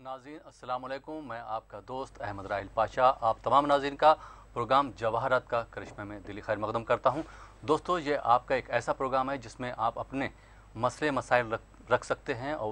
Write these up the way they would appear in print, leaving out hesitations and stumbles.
नाज़रीन अस्सलाम वालेकुम। मैं आपका दोस्त अहमद राहिल पाशा आप तमाम नाज़रीन का प्रोग्राम जवाहरात का करिश्मा में दिली खैर मकदम करता हूं। दोस्तों, ये आपका एक ऐसा प्रोग्राम है जिसमें आप अपने मसले मसाइल रख सकते हैं और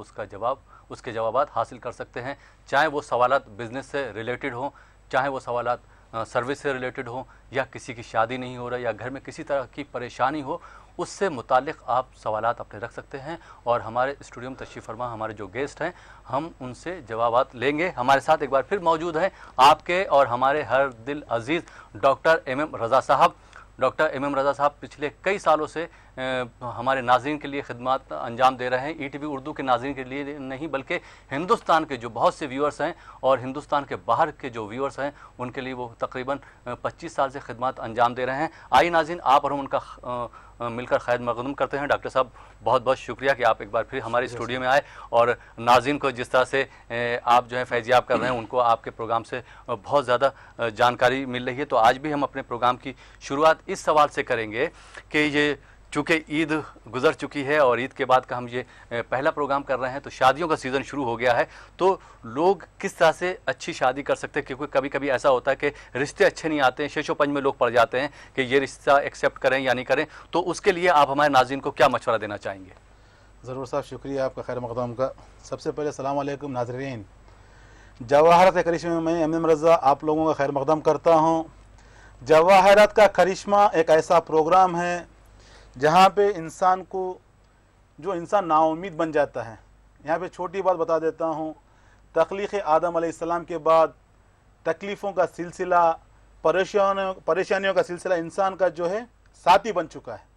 उसके जवाबात हासिल कर सकते हैं। चाहे वो सवालात बिज़नेस से रिलेटेड हों, चाहे वो सवालात सर्विस से रिलेटेड हो, या किसी की शादी नहीं हो रहा, या घर में किसी तरह की परेशानी हो, उससे मुतालिक आप सवालात अपने रख सकते हैं। और हमारे स्टूडियो में तशरीफ़ फरमा हमारे जो गेस्ट हैं, हम उनसे जवाबात लेंगे। हमारे साथ एक बार फिर मौजूद हैं आपके और हमारे हर दिल अजीज़ डॉक्टर MM रज़ा साहब। डॉक्टर MM रज़ा साहब पिछले कई सालों से हमारे नाज़रीन के लिए खिदमत अंजाम दे रहे हैं। ETV उर्दू के नाज़रीन के लिए नहीं, बल्कि हिंदुस्तान के जो बहुत से व्यूअर्स हैं और हिंदुस्तान के बाहर के जो व्यूअर्स हैं, उनके लिए वो तकरीबन 25 साल से खिदमत अंजाम दे रहे हैं। आइए नाज़रीन, आप और हम उनका मिलकर खैर मकदम करते हैं। डॉक्टर साहब, बहुत बहुत शुक्रिया कि आप एक बार फिर हमारे स्टूडियो में आए और नाज़रीन को जिस तरह से आप जो है फैज़ियाब कर रहे हैं, उनको आपके प्रोग्राम से बहुत ज़्यादा जानकारी मिल रही है। तो आज भी हम अपने प्रोग्राम की शुरुआत इस सवाल से करेंगे कि ये चूँकि ईद गुज़र चुकी है और ईद के बाद का हम ये पहला प्रोग्राम कर रहे हैं, तो शादियों का सीज़न शुरू हो गया है। तो लोग किस तरह से अच्छी शादी कर सकते हैं, क्योंकि कभी कभी ऐसा होता है कि रिश्ते अच्छे नहीं आते हैं, शेषोपंज में लोग पड़ जाते हैं कि ये रिश्ता एक्सेप्ट करें या नहीं करें। तो उसके लिए आप हमारे नाज़रीन को क्या मशवरा देना चाहेंगे? ज़रूर साहब, शुक्रिया आपका खैर मकदम का। सबसे पहले अस्सलाम वालेकुम नाज़रीन। जवाहरात करिश्मा में मैं MM रज़ा आप लोगों का खैर मकदम करता हूँ। जवाहरात का करिश्मा एक ऐसा प्रोग्राम है जहाँ पे इंसान को जो इंसान नाउम्मीद बन जाता है। यहाँ पे छोटी बात बता देता हूँ, तख्लीक़ आदम अलैहिस्सलाम के बाद तकलीफ़ों का सिलसिला, परेशानियों का सिलसिला इंसान का जो है साथी बन चुका है।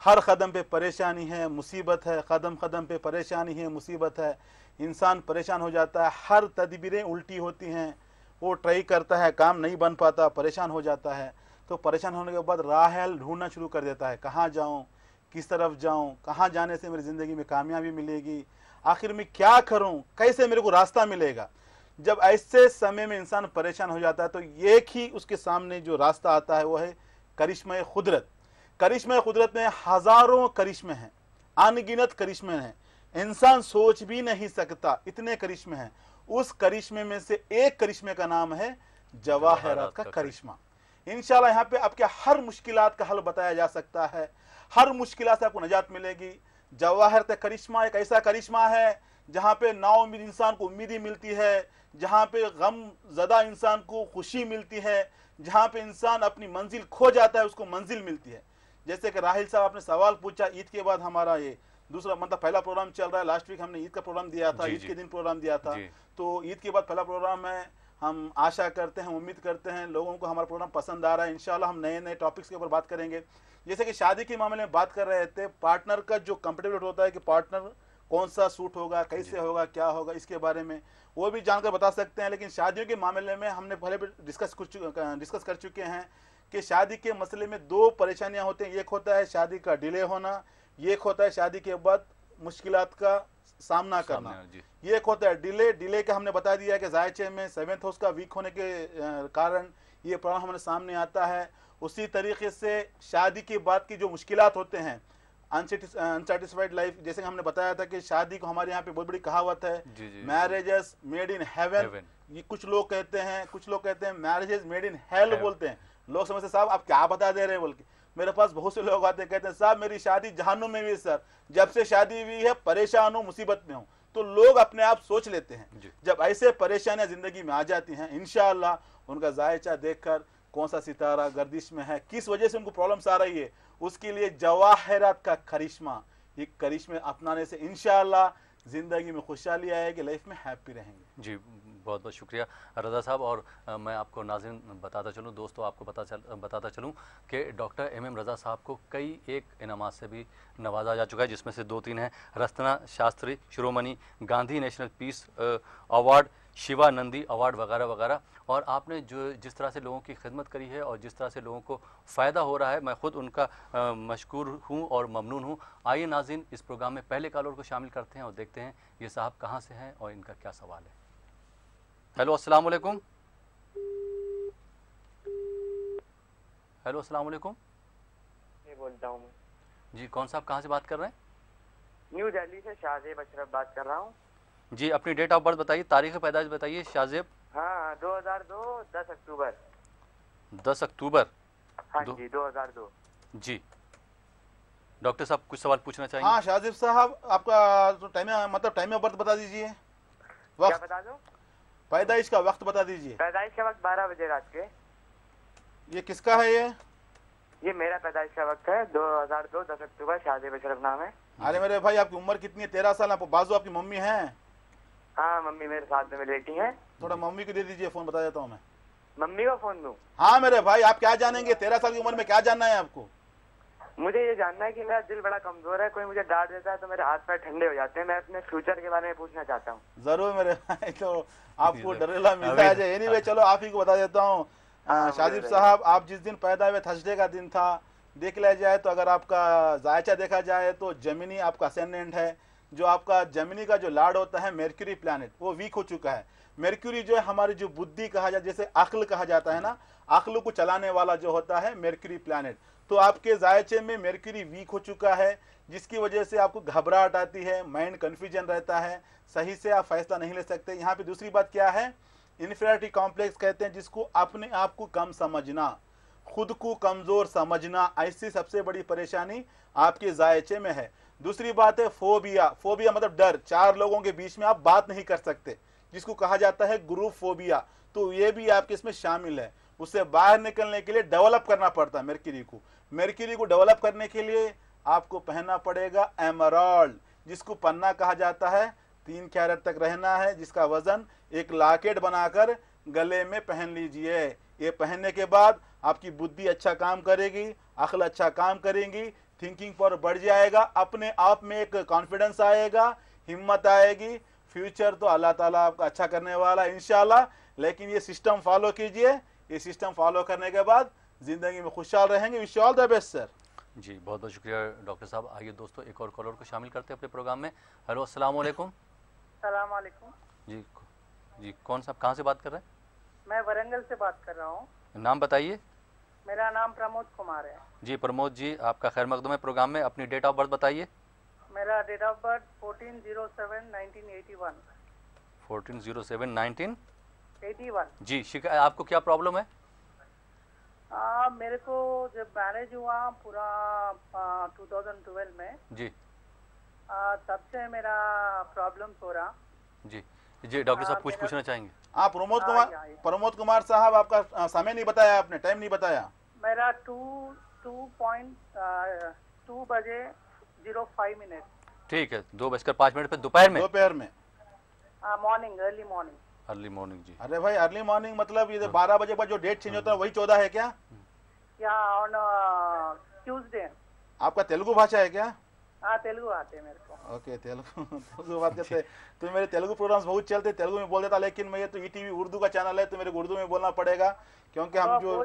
हर कदम पे परेशानी है, मुसीबत है, कदम कदम पे परेशानी है, मुसीबत है। इंसान परेशान हो जाता है, हर तदबीरें उल्टी होती हैं, वो ट्राई करता है, काम नहीं बन पाता, परेशान हो जाता है। तो परेशान होने के बाद राह ढूंढना शुरू कर देता है, कहाँ जाऊँ, किस तरफ जाऊँ, कहाँ जाने से मेरी ज़िंदगी में कामयाबी मिलेगी, आखिर में क्या करूँ, कैसे मेरे को रास्ता मिलेगा। जब ऐसे समय में इंसान परेशान हो जाता है तो एक ही उसके सामने जो रास्ता आता है वो है करिश्मा कुदरत। करिश्मा कुदरत में हज़ारों करिश्मे हैं, अनगिनत करिश्मे हैं, इंसान सोच भी नहीं सकता इतने करिश्मे हैं। उस करिश्मे में से एक करिश्मे का नाम है जवाहरात का करिश्मा। इंशाल्लाह यहाँ पे आपके हर मुश्किलात का हल बताया जा सकता है, हर मुश्किलात से आपको नजात मिलेगी। जवाहरात का करिश्मा एक ऐसा करिश्मा है जहाँ पे नाउम्मीद इंसान को उम्मीदी मिलती है, जहाँ पे गम ज़दा इंसान को खुशी मिलती है, जहाँ पे इंसान अपनी मंजिल खो जाता है उसको मंजिल मिलती है। जैसे कि राहिल साहब आपने सवाल पूछा, ईद के बाद हमारा ये दूसरा मतलब पहला प्रोग्राम चल रहा है। लास्ट वीक हमने ईद का प्रोग्राम दिया था, ईद के दिन प्रोग्राम दिया था। तो ईद के बाद पहला प्रोग्राम है। हम आशा करते हैं, उम्मीद करते हैं लोगों को हमारा प्रोग्राम पसंद आ रहा है। इंशाल्लाह हम नए नए टॉपिक्स के ऊपर बात करेंगे। जैसे कि शादी के मामले में बात कर रहे थे, पार्टनर का जो कंपेटेबिलिटी होता है कि पार्टनर कौन सा सूट होगा, कैसे होगा, क्या होगा, इसके बारे में वो भी जानकर बता सकते हैं। लेकिन शादियों के मामले में हमने पहले भी डिस्कस कर चुके हैं कि शादी के मसले में दो परेशानियां होती हैं। एक होता है शादी का डिले होना, एक होता है शादी के बाद मुश्किलात का सामना करना। ये एक होता है डिले का हमने बता दिया कि जायचे में 7th हाउस का वीक होने के कारण ये प्रॉब्लम हमारे सामने आता है। उसी तरीके से शादी के बाद की जो मुश्किलात होते हैं, अनसेटिस्फाइड लाइफ, जैसे हमने बताया था कि शादी को हमारे यहाँ पे बहुत बड़ी कहावत है, मैरिजेस मेड इन हेवन। ये कुछ लोग कहते हैं मैरिजेस मेड इन हेल बोलते हैं। लोग समझते साहब आप क्या बता दे रहे हैं बोल के। मेरे पास बहुत से लोग आते कहते हैं साहब मेरी शादी जहन्नुम में हुई है सर, जब से शादी हुई है परेशान हूँ, मुसीबत में हूँ। तो लोग अपने आप सोच लेते हैं। जब ऐसे परेशानियां जिंदगी में आ जाती हैं, इंशाअल्लाह उनका जायचा देखकर कौन सा सितारा गर्दिश में है, किस वजह से उनको प्रॉब्लम्स आ रही है, उसके लिए जवाहरात का करिश्मा, ये करिश्मे अपनाने से इंशाअल्लाह जिंदगी में खुशहाली आएगी, लाइफ में हैप्पी रहेंगे। जी, बहुत बहुत शुक्रिया रज़ा साहब। और मैं आपको नाज़रीन बताता चलूँ, दोस्तों आपको बताता चलूँ कि डॉक्टर MM रज़ा साहब को कई एक इनामात से भी नवाजा जा चुका है, जिसमें से 2-3 हैं। Ratna Shastri Shiromani Gandhi national peace award, Shivanandi award वगैरह वगैरह। और आपने जो जिस तरह से लोगों की खिदमत करी है और जिस तरह से लोगों को फ़ायदा हो रहा है, मैं ख़ुद उनका मशकूर हूँ और ममनून हूँ। आइए नाज़रीन, इस प्रोग्राम में पहले कॉलर को शामिल करते हैं और देखते हैं ये साहब कहाँ से हैं और इनका क्या सवाल है। हेलो, अस्सलाम वालेकुम। हेलो, अस्सलाम वालेकुम। ये बोलता हूँ मैं। जी, कौन साहब कहाँ से बात कर रहे हैं? न्यू दिल्ली से शाहजेब अशरफ बात कर रहा हूँ। जी, अपनी डेट ऑफ बर्थ बताइए, तारीख पैदाइश बताइए शाहजेब। हाँ 2002 10 अक्टूबर। 10 अक्टूबर। हाँ दो- जी 2002। जी, डॉक्टर साहब कुछ सवाल पूछना चाहेंगे? हाँ शाहजिब साहब, आपका जो टाइम मतलब टाइम ऑफ बर्थ बता दीजिए, क्या वक्त, बता दो? पैदाइश का वक्त बता दीजिए। पैदाइश का वक्त 12 बजे रात के। ये किसका है ये मेरा पैदाइश का वक्त है 2002 10 अक्टूबर। शाहजेब अशरफ नाम है। अरे मेरे भाई, आपकी उम्र कितनी है? 13 साल। आपको बाजू आपकी मम्मी है? हाँ मम्मी मेरे साथ में लेटी है। थोड़ा मम्मी को दे दीजिए फोन, बता देता हूँ मैं। मम्मी को फोन दूं? हाँ मेरे भाई, आप क्या जानेंगे? 13 साल की उम्र में क्या जानना है आपको? मुझे ये जानना है कि मेरा दिल बड़ा कमजोर है, कोई मुझे डांट देता है तो मेरे हाथ पैर ठंडे हो जाते हैं। मैं अपने फ्यूचर के बारे में पूछना चाहता हूँ। जरूर मेरे भाई, तो आपको डरेला मिलता है। एनीवे चलो आप ही को बता देता हूँ। शाहजिब साहब, आप जिस दिन पैदा हुए थर्सडे का दिन था। देख लिया जाए तो अगर आपका जायचा देखा जाए तो जमिनी आपका असेंडेंट है। जो आपका जमिनी का जो लॉर्ड होता है मेर्क्यूरी प्लैनेट, वो वीक हो चुका है। मेर्क्यूरी जो है हमारी जो बुद्धि कहा जाता है, जैसे अक्ल कहा जाता है ना, अक्ल को चलाने वाला जो होता है मेर्क्यूरी प्लैनेट। तो आपके जायचे में मेर्क्यूरी वीक हो चुका है, जिसकी वजह से आपको घबराहट आती है, माइंड कंफ्यूजन रहता है, सही से आप फैसला नहीं ले सकते। यहाँ पे दूसरी बात क्या है, इन्फीरियरिटी कॉम्प्लेक्स कहते हैं, जिसको अपने आप को कम समझना, खुद को कमजोर समझना, ऐसी सबसे बड़ी परेशानी आपके जायचे में है। दूसरी बात है फोबिया। फोबिया मतलब डर, 4 लोगों के बीच में आप बात नहीं कर सकते, जिसको कहा जाता है ग्रुप फोबिया। तो ये भी आपके इसमें शामिल है। उससे बाहर निकलने के लिए डेवलप करना पड़ता है मेर्क्यूरी को। मेर्क्यूरी को डेवलप करने के लिए आपको पहनना पड़ेगा एमराल्ड, जिसको पन्ना कहा जाता है। 3 कैरेट तक रहना है, जिसका वजन एक लॉकेट बनाकर गले में पहन लीजिए। ये पहनने के बाद आपकी बुद्धि अच्छा काम करेगी, अक्ल अच्छा काम करेंगी, थिंकिंग पावर बढ़ जाएगा, अपने आप में एक कॉन्फिडेंस आएगा, हिम्मत आएगी। फ्यूचर तो अल्लाह ताला आपका अच्छा करने वाला है इंशाल्लाह। लेकिन ये सिस्टम फॉलो कीजिए। ये सिस्टम फॉलो करने के बाद जिंदगी में खुशहाल रहेंगे। Wish you all the best sir. जी, बहुत बहुत शुक्रिया डॉक्टर साहब। आइए दोस्तों, एक और कॉलर को शामिल करते हैं अपने प्रोग्राम में। हेलो, अस्सलाम वालेकुम। सलाम वालेकुम। जी जी, कौन साहब कहाँ से बात कर रहे हैं? मैं वरंगल से बात कर रहा हूँ। नाम बताइए। मेरा नाम प्रमोद कुमार है। जी प्रमोद जी, आपका खैर मकदम है प्रोग्राम में। अपनी डेट ऑफ बर्थ बताइए। मेरा डेट ऑफ बर्थ 14/07/1981। 14/07/1981। 81। जी, शिकायत आपको क्या प्रॉब्लम है? मेरे को जब मैरिज हुआ पूरा 2012 में, जी तब से मेरा प्रॉब्लम्स हो रहा। जी जी, डॉक्टर साहब कुछ मेरा- पूछना चाहेंगे? आप प्रमोद कुमार साहब, आपका समय नहीं बताया आपने, टाइम नहीं बताया। मेरा 2 बजे 05 मिनट। ठीक है, 2:05 पे दोपहर में? दोपहर में, morning, early morning. Early morning. जी, अरे भाई अर्ली मॉर्निंग मतलब ये 12 बजे बाद जो डेट चेंज होता है वही 14 है क्या? या ऑन ट्यूसडे। आपका तेलुगु भाषा है क्या? हाँ, तेलुगु आते हैं मेरे को। ओके, तेलुगु बात करते हैं। तो मेरे तेलुगु प्रोग्राम्स बहुत चलते, तेलुगु में बोल देता, लेकिन मैं ये तो ईटीवी उर्दू का चैनल है तो मेरे को उर्दू में बोलना पड़ेगा, क्योंकि हम जो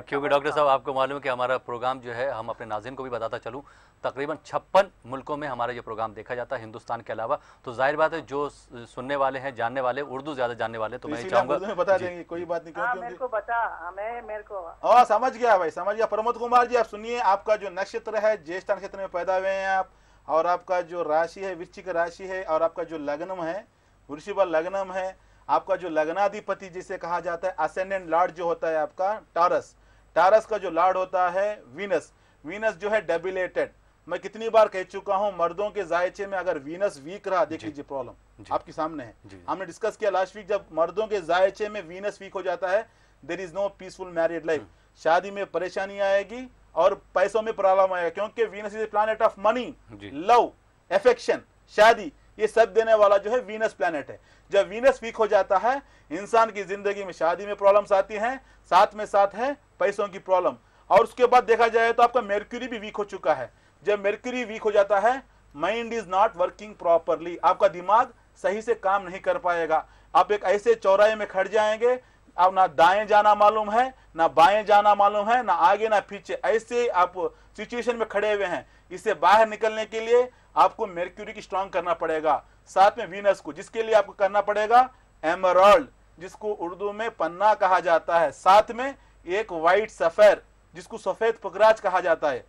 क्योंकि डॉक्टर साहब आपको मालूम है कि हमारा प्रोग्राम जो है, हम अपने नाज़रीन को भी बताता चलूँ, तकरीबन 56 मुल्कों में हमारा ये प्रोग्राम देखा जाता है, हिंदुस्तान के अलावा। तो जाहिर बात है जो सुनने वाले हैं, जानने वाले, उर्दू ज़्यादा जानने वाले, तो मैं चाहूँगा बता देंगे, कोई बात नहीं। हाँ, मेरे को बता, मेरे को समझ गया भाई, समझ गया। प्रमोद कुमार जी, आप सुनिए, आपका जो नक्षत्र है ज्येष्ठ नक्षत्र में पैदा हुए हैं आप, और आपका जो राशि है वृश्चिक राशि है, और आपका जो लग्नम है वृषभ लग्नम है। आपका जो लग्नाधिपति जिसे कहा जाता है, असेंडेंट लॉर्ड जो होता है आपका टारस, टारस का जो लॉर्ड होता है वीनस, वीनस जो है डेबिलेटेड। मैं कितनी बार कह चुका हूं, मर्दों के जायचे में अगर वीनस वीक रहा, देख लीजिए प्रॉब्लम आपके सामने है। हमने डिस्कस किया लास्ट वीक, जब मर्दों के जायचे में वीनस वीक हो जाता है, there is no peaceful married life. शादी में परेशानी आएगी और पैसों में प्रॉब्लम आएगा, क्योंकि Venus is planet of money, love, affection, शादी, ये सब देने वाला जो है वीनस प्लैनेट है। जब वीनस वीक हो जाता है, इंसान की जिंदगी में शादी में प्रॉब्लम्स आती हैं, साथ में साथ है पैसों की प्रॉब्लम। और उसके बाद देखा जाए तो आपका मेर्क्यूरी भी वीक हो चुका है। जब मेर्क्यूरी वीक हो जाता है, mind is not working properly, आपका दिमाग सही से काम नहीं कर पाएगा। आप एक ऐसे चौराहे में खड़ जाएंगे, अब ना दाएं जाना मालूम है, ना बाएं जाना मालूम है, ना आगे ना पीछे, ऐसे आप सिचुएशन में खड़े हुए हैं। इससे बाहर निकलने के लिए आपको मेर्क्यूरी की स्ट्रांग करना पड़ेगा, साथ में वीनस को, जिसके लिए आपको करना पड़ेगा एमराल्ड, जिसको उर्दू में पन्ना कहा जाता है, साथ में एक व्हाइट सफेद, जिसको सफेद पुखराज कहा जाता है।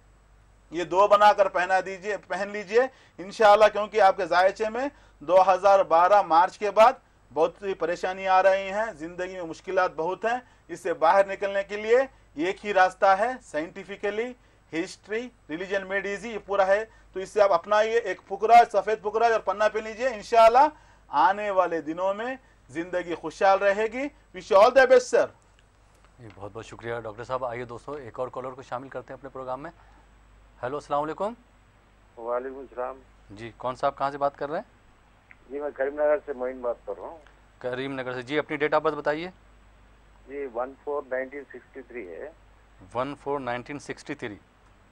ये 2 बनाकर पहन लीजिए इंशाअल्लाह, क्योंकि आपके जायचे में 2012 मार्च के बाद बहुत सी परेशानी आ रही हैं, जिंदगी में मुश्किलात बहुत हैं। इससे बाहर निकलने के लिए एक ही रास्ता है, scientifically, history, religion made easy, ये पूरा है। तो इससे आप अपनाइए, एक फुकरा, सफेद फुकरा और पन्ना पे लीजिए, इंशाअल्लाह आने वाले दिनों में जिंदगी खुशहाल रहेगी। Wish all the best sir. जी बहुत बहुत शुक्रिया डॉक्टर साहब। आइए दोस्तों एक और कॉलर को शामिल करते हैं अपने प्रोग्राम में। हेलो, अस्सलाम वालेकुम। वालेकुम सलाम जी, कौन साहब कहाँ से बात कर रहे हैं? जी मैं करीमनगर से मोइन बात कर रहा हूँ। करीमनगर से जी, अपनी डेट ऑफ बर्थ बताइए। जी 14/1963 है। 14/1963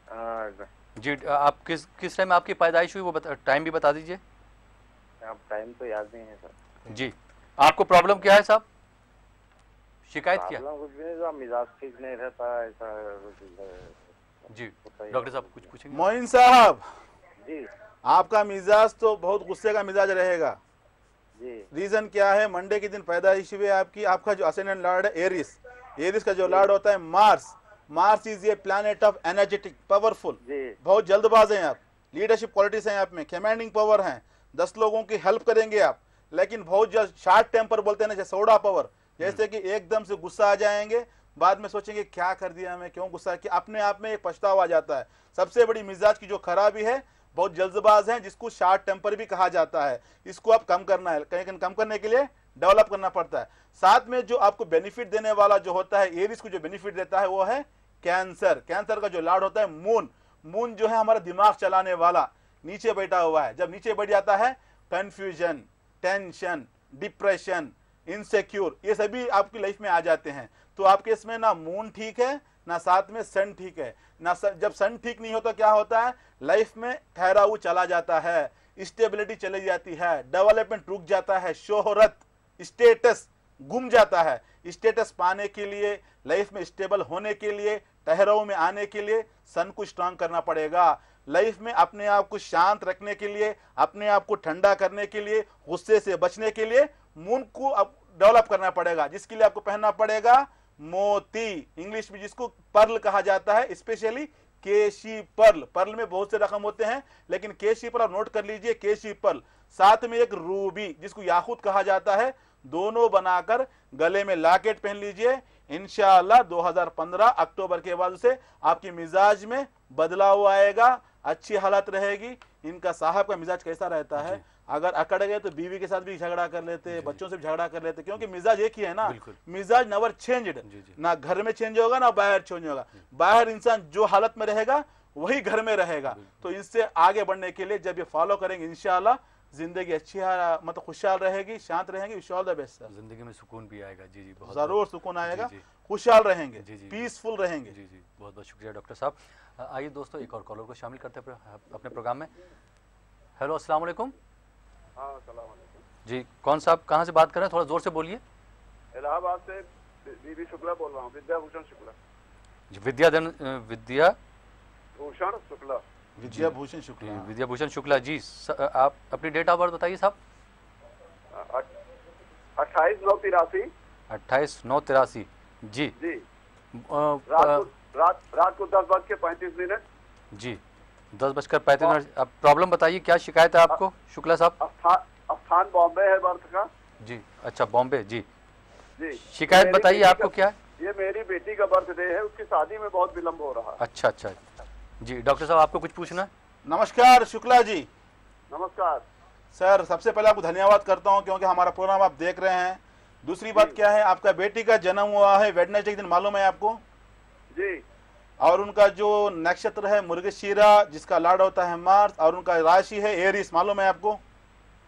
हाँ, जी। आप किस टाइम आपकी पैदाइश हुई वो टाइम भी बता दीजिए। अब टाइम तो याद नहीं है सर। जी, आपको प्रॉब्लम क्या है साहब, शिकायत क्या? प्रॉब्लम कुछ भी नहीं सर, मिजाज ठीक नहीं रहता ऐसा। जी डॉक्टर साहब कुछ पूछेंगे? मोइन साहब जी आपका मिजाज तो बहुत गुस्से का मिजाज रहेगा। जी रीजन क्या है? मंडे के दिन पैदाइश हुई आपकी। आपका जो असेंडेंट लॉर्ड है एरिस, एरिस का जो लॉर्ड होता है Mars, Mars is a planet of energetic, powerful. जी बहुत जल्दबाज हैं आप, लीडरशिप क्वालिटीज हैं आप में, कमांडिंग पावर हैं, 10 लोगों की हेल्प करेंगे आप, लेकिन बहुत जल्द शार्ट टेम्पर बोलते हैं ना, जैसे सोडा पावर, जैसे कि एकदम से गुस्सा आ जाएंगे, बाद में सोचेंगे क्या कर दिया मैं, क्यों गुस्सा किया, अपने आप में एक पछतावा आ जाता है। सबसे बड़ी मिजाज की जो खराबी है, बहुत जल्दबाज है, जिसको शार्ट टेम्पर भी कहा जाता है। इसको आप कम करना है, कहीं कम करने के लिए डेवलप करना पड़ता है। साथ में जो आपको बेनिफिट देने वाला जो होता है, एरिस को जो बेनिफिट देता है वो है कैंसर। कैंसर का जो लॉर्ड होता है मून, मून जो है हमारा दिमाग चलाने वाला, नीचे बैठा हुआ है। जब नीचे बैठ जाता है, कंफ्यूजन, टेंशन, डिप्रेशन, इनसिक्योर, ये सभी आपकी लाइफ में आ जाते हैं। तो आपके इसमें ना मून ठीक है, ना साथ में सन ठीक है, ना जब सन ठीक नहीं होता क्या होता है, लाइफ में ठहराव चला जाता है, स्टेबिलिटी चली जाती है, डेवलपमेंट रुक जाता है, शोहरत, स्टेटस गुम जाता है। स्टेटस पाने के लिए, लाइफ में स्टेबल होने के लिए, ठहराव में आने के लिए सन को स्ट्रांग करना पड़ेगा। लाइफ में अपने आप को शांत रखने के लिए, अपने आप को ठंडा करने के लिए, गुस्से से बचने के लिए मून को डेवलप करना पड़ेगा, जिसके लिए आपको पहनना पड़ेगा मोती, इंग्लिश में जिसको पर्ल कहा जाता है, स्पेशली केशी पर्ल। पर्ल में बहुत से रकम होते हैं, लेकिन केशी पर्ल आप नोट कर लीजिए, केशी पर्ल। साथ में एक रूबी जिसको याकूत कहा जाता है, दोनों बनाकर गले में लॉकेट पहन लीजिए। इंशाअल्लाह 2015 अक्टूबर के बाद से आपकी मिजाज में बदलाव आएगा, अच्छी हालत रहेगी। इनका साहब का मिजाज कैसा रहता है, अगर अकड़ गए तो बीवी के साथ भी झगड़ा कर लेते, बच्चों से भी झगड़ा कर लेते, क्योंकि मिजाज एक ही है ना, मिजाज नेवर चेंज्ड। ना घर में चेंज होगा ना बाहर चेंज होगा। बाहर इंसान जो हालत में रहेगा वही घर में रहेगा। तो इससे आगे बढ़ने के लिए जब ये फॉलो करेंगे इंशाअल्लाह जिंदगी अच्छी मतलब खुशहाल रहेगी, शांत रहेंगे। Wish all the best sir. जिंदगी में सुकून भी आएगा। जी जी बहुत जरूर सुकून आएगा, खुशहाल रहेंगे, पीसफुल रहेंगे। जी जी बहुत बहुत शुक्रिया डॉक्टर साहब। आइए दोस्तों एक और कॉलर को शामिल करते हैं अपने प्रोग्राम में। हेलो, अस्सलाम वालेकुम। जी, कौन साहब कहाँ से बात कर रहे हैं, थोड़ा जोर से बोलिए। इलाहाबाद से बीबी शुक्ला बोल रहा हूँ, विद्याभूषण शुक्ला। विद्याभूषण शुक्ला। विद्याभूषण शुक्ला जी, आप अपनी डेट ऑफ बर्थ बताइए साहब। 28/9/83। 28/9/83 जी जी। रात को 10:35। जी 10:35। अब प्रॉब्लम बताइए, क्या शिकायत है आपको शुक्ला साहब? स्थान बॉम्बे है बर्थ का। जी अच्छा, बॉम्बे। जी जी, शिकायत बताइए आपको क्या है? ये मेरी बेटी का बर्थडे है, उसकी शादी में बहुत विलम्ब हो रहा है। अच्छा अच्छा जी, डॉक्टर साहब आपको कुछ पूछना है? नमस्कार शुक्ला जी। नमस्कार सर, सबसे पहले आपको धन्यवाद करता हूं क्योंकि हमारा प्रोग्राम आप देख रहे हैं। दूसरी बात क्या है, आपका बेटी का जन्म हुआ है वेडनेसडे के दिन, मालूम है आपको? जी। और उनका जो नक्षत्र है मृगशिरा, जिसका लॉर्ड होता है मार्स, और उनका राशि है एरिस, मालूम है आपको?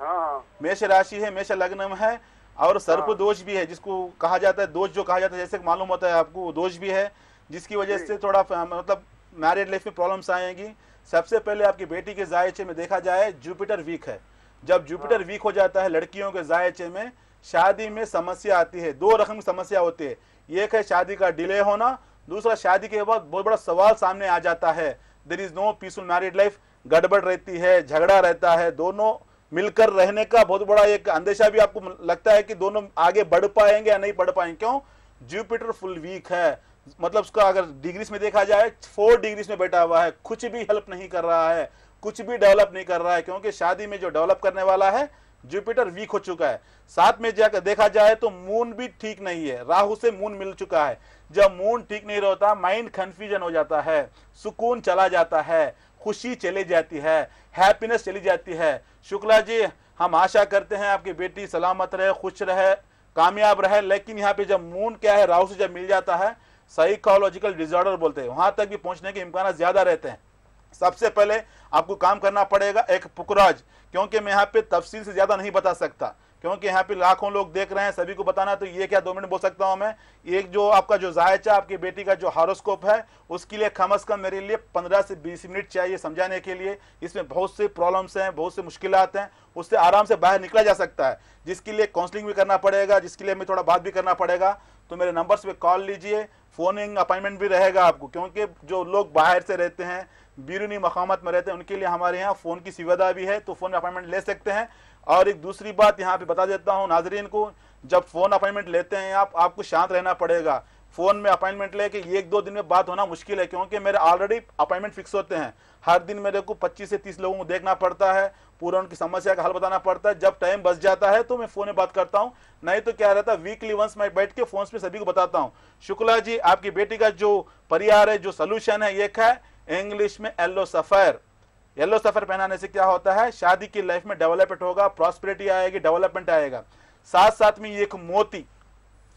हाँ। मेष राशि है, मेष लग्न में है, और सर्प दोष भी है, जिसको कहा जाता है दोष, जो कहा जाता है जैसे मालूम होता है आपको, दोष भी है, जिसकी वजह से थोड़ा मतलब मैरिड लाइफ में प्रॉब्लम्स आएंगी। सबसे पहले आपकी बेटी के जायचे में देखा जाए जुपिटर वीक है। जब जुपिटर वीक हो जाता है लड़कियों के जायचे में शादी में समस्या आती है। 2 रकम की समस्या होती है, एक है शादी का डिले होना, दूसरा शादी के बाद बहुत बड़ा सवाल सामने आ जाता है, there is no peaceful married life, गड़बड़ रहती है, झगड़ा रहता है, दोनों मिलकर रहने का बहुत बड़ा एक अंदेशा भी आपको लगता है कि दोनों आगे बढ़ पाएंगे या नहीं बढ़ पाएंगे। क्यों? जुपिटर फुल वीक है। मतलब उसका अगर डिग्रीज में देखा जाए 4 डिग्रीज में बैठा हुआ है, कुछ भी हेल्प नहीं कर रहा है, कुछ भी डेवलप नहीं कर रहा है, क्योंकि शादी में जो डेवलप करने वाला है जुपिटर वीक हो चुका है। साथ में जाकर देखा जाए तो मून भी ठीक नहीं है, राहु से मून मिल चुका है। जब मून ठीक नहीं रहता माइंड कंफ्यूजन हो जाता है, सुकून चला जाता है, खुशी चली जाती है, हैप्पीनेस चली जाती है। शुक्ला जी, हम आशा करते हैं आपकी बेटी सलामत रहे, खुश रहे, कामयाब रहे। लेकिन यहाँ पे जब मून क्या है, राहु से जब मिल जाता है, साइकोलॉजिकल डिसऑर्डर बोलते हैं, वहां तक भी पहुंचने के इम्कान ज्यादा रहते हैं। सबसे पहले आपको काम करना पड़ेगा एक पुखराज, क्योंकि मैं यहाँ पे तफसील से ज्यादा नहीं बता सकता, क्योंकि यहाँ पे लाखों लोग देख रहे हैं, सभी को बताना तो ये क्या 2 मिनट बोल सकता हूँ मैं। एक जो आपका जो जायचा आपकी बेटी का जो हारोस्कोप है, उसके लिए कम से कम मेरे लिए 15 से 20 मिनट चाहिए समझाने के लिए। इसमें बहुत से प्रॉब्लम्स हैं, बहुत से मुश्किलात हैं, उससे आराम से बाहर निकला जा सकता है, जिसके लिए काउंसलिंग भी करना पड़ेगा, जिसके लिए मैं थोड़ा बात भी करना पड़ेगा। तो मेरे नंबर्स पे कॉल लीजिए, फोनिंग अपॉइंटमेंट भी रहेगा आपको, क्योंकि जो लोग बाहर से रहते हैं, बैरूनी मकामात में रहते हैं, उनके लिए हमारे यहाँ फ़ोन की सुविधा भी है, तो फ़ोन अपॉइंटमेंट ले सकते हैं। और एक दूसरी बात यहाँ पे बता देता हूँ नाजरीन को, जब फ़ोन अपॉइंटमेंट लेते हैं आपको शांत रहना पड़ेगा। फ़ोन में अपॉइंटमेंट लेके 1-2 दिन में बात होना मुश्किल है, क्योंकि मेरे ऑलरेडी अपॉइंटमेंट फिक्स होते हैं। हर दिन मेरे को 25 से 30 लोगों को देखना पड़ता है, पूरा उनकी समस्या का हल बताना पड़ता है। जब टाइम बच जाता है तो मैं फ़ोन में बात करता हूँ, नहीं तो क्या रहता है वीकली वंस मैं बैठ के फ़ोन पे सभी को बताता हूँ। शुक्ला जी, आपकी बेटी का जो परिहार है, जो सोल्यूशन है, एक है इंग्लिश में येलो सफर। येलो सफर पहनाने से क्या होता है, शादी की लाइफ में डेवलपमेंट होगा, प्रॉस्पेरिटी आएगी, डेवलपमेंट आएगा। साथ साथ में एक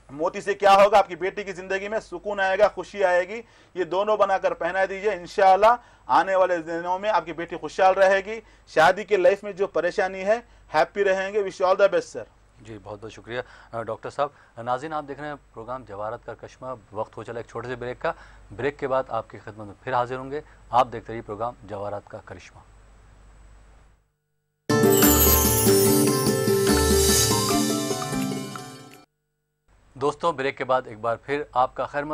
मोती से क्या होगा, आपकी बेटी की जिंदगी में सुकून आएगा, खुशी आएगी। ये दोनों बनाकर पहना दीजिए, इंशाल्लाह आने वाले दिनों में आपकी बेटी खुशहाल रहेगी। शादी की लाइफ में जो परेशानी है, हैप्पी रहेंगे। Wish all the best sir. जी बहुत बहुत शुक्रिया डॉक्टर साहब। नाज़रीन, आप देख रहे हैं प्रोग्राम जवाहरत का करिश्मा। वक्त हो चला एक छोटे से ब्रेक का। ब्रेक के बाद आपकी खिदमत में फिर हाजिर होंगे। आप देखते रहिए प्रोग्राम जवाहरत का करिश्मा। दोस्तों, ब्रेक के बाद एक बार फिर आपका खैर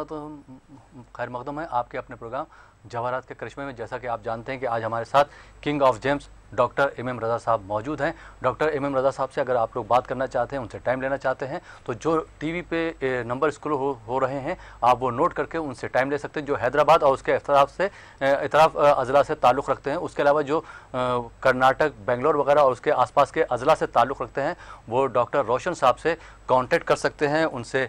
मकदम है आपके अपने प्रोग्राम जवाहरत के करिश्मे में। जैसा कि आप जानते हैं कि आज हमारे साथ king of gems doctor M Raza sahab मौजूद हैं। डॉक्टर एम रज़ा साहब से अगर आप लोग बात करना चाहते हैं, उनसे टाइम लेना चाहते हैं, तो जो टीवी पे नंबर स्क्रॉल हो रहे हैं, आप वो नोट करके उनसे टाइम ले सकते हैं, जो हैदराबाद और उसके इतराफ़ अज़ला से ताल्लुक़ रखते हैं। उसके अलावा जो कर्नाटक, बेंगलोर वगैरह और उसके आसपास के अज़ला से ताल्लुक़ रखते हैं, वो डॉक्टर रोशन साहब से कांटेक्ट कर सकते हैं, उनसे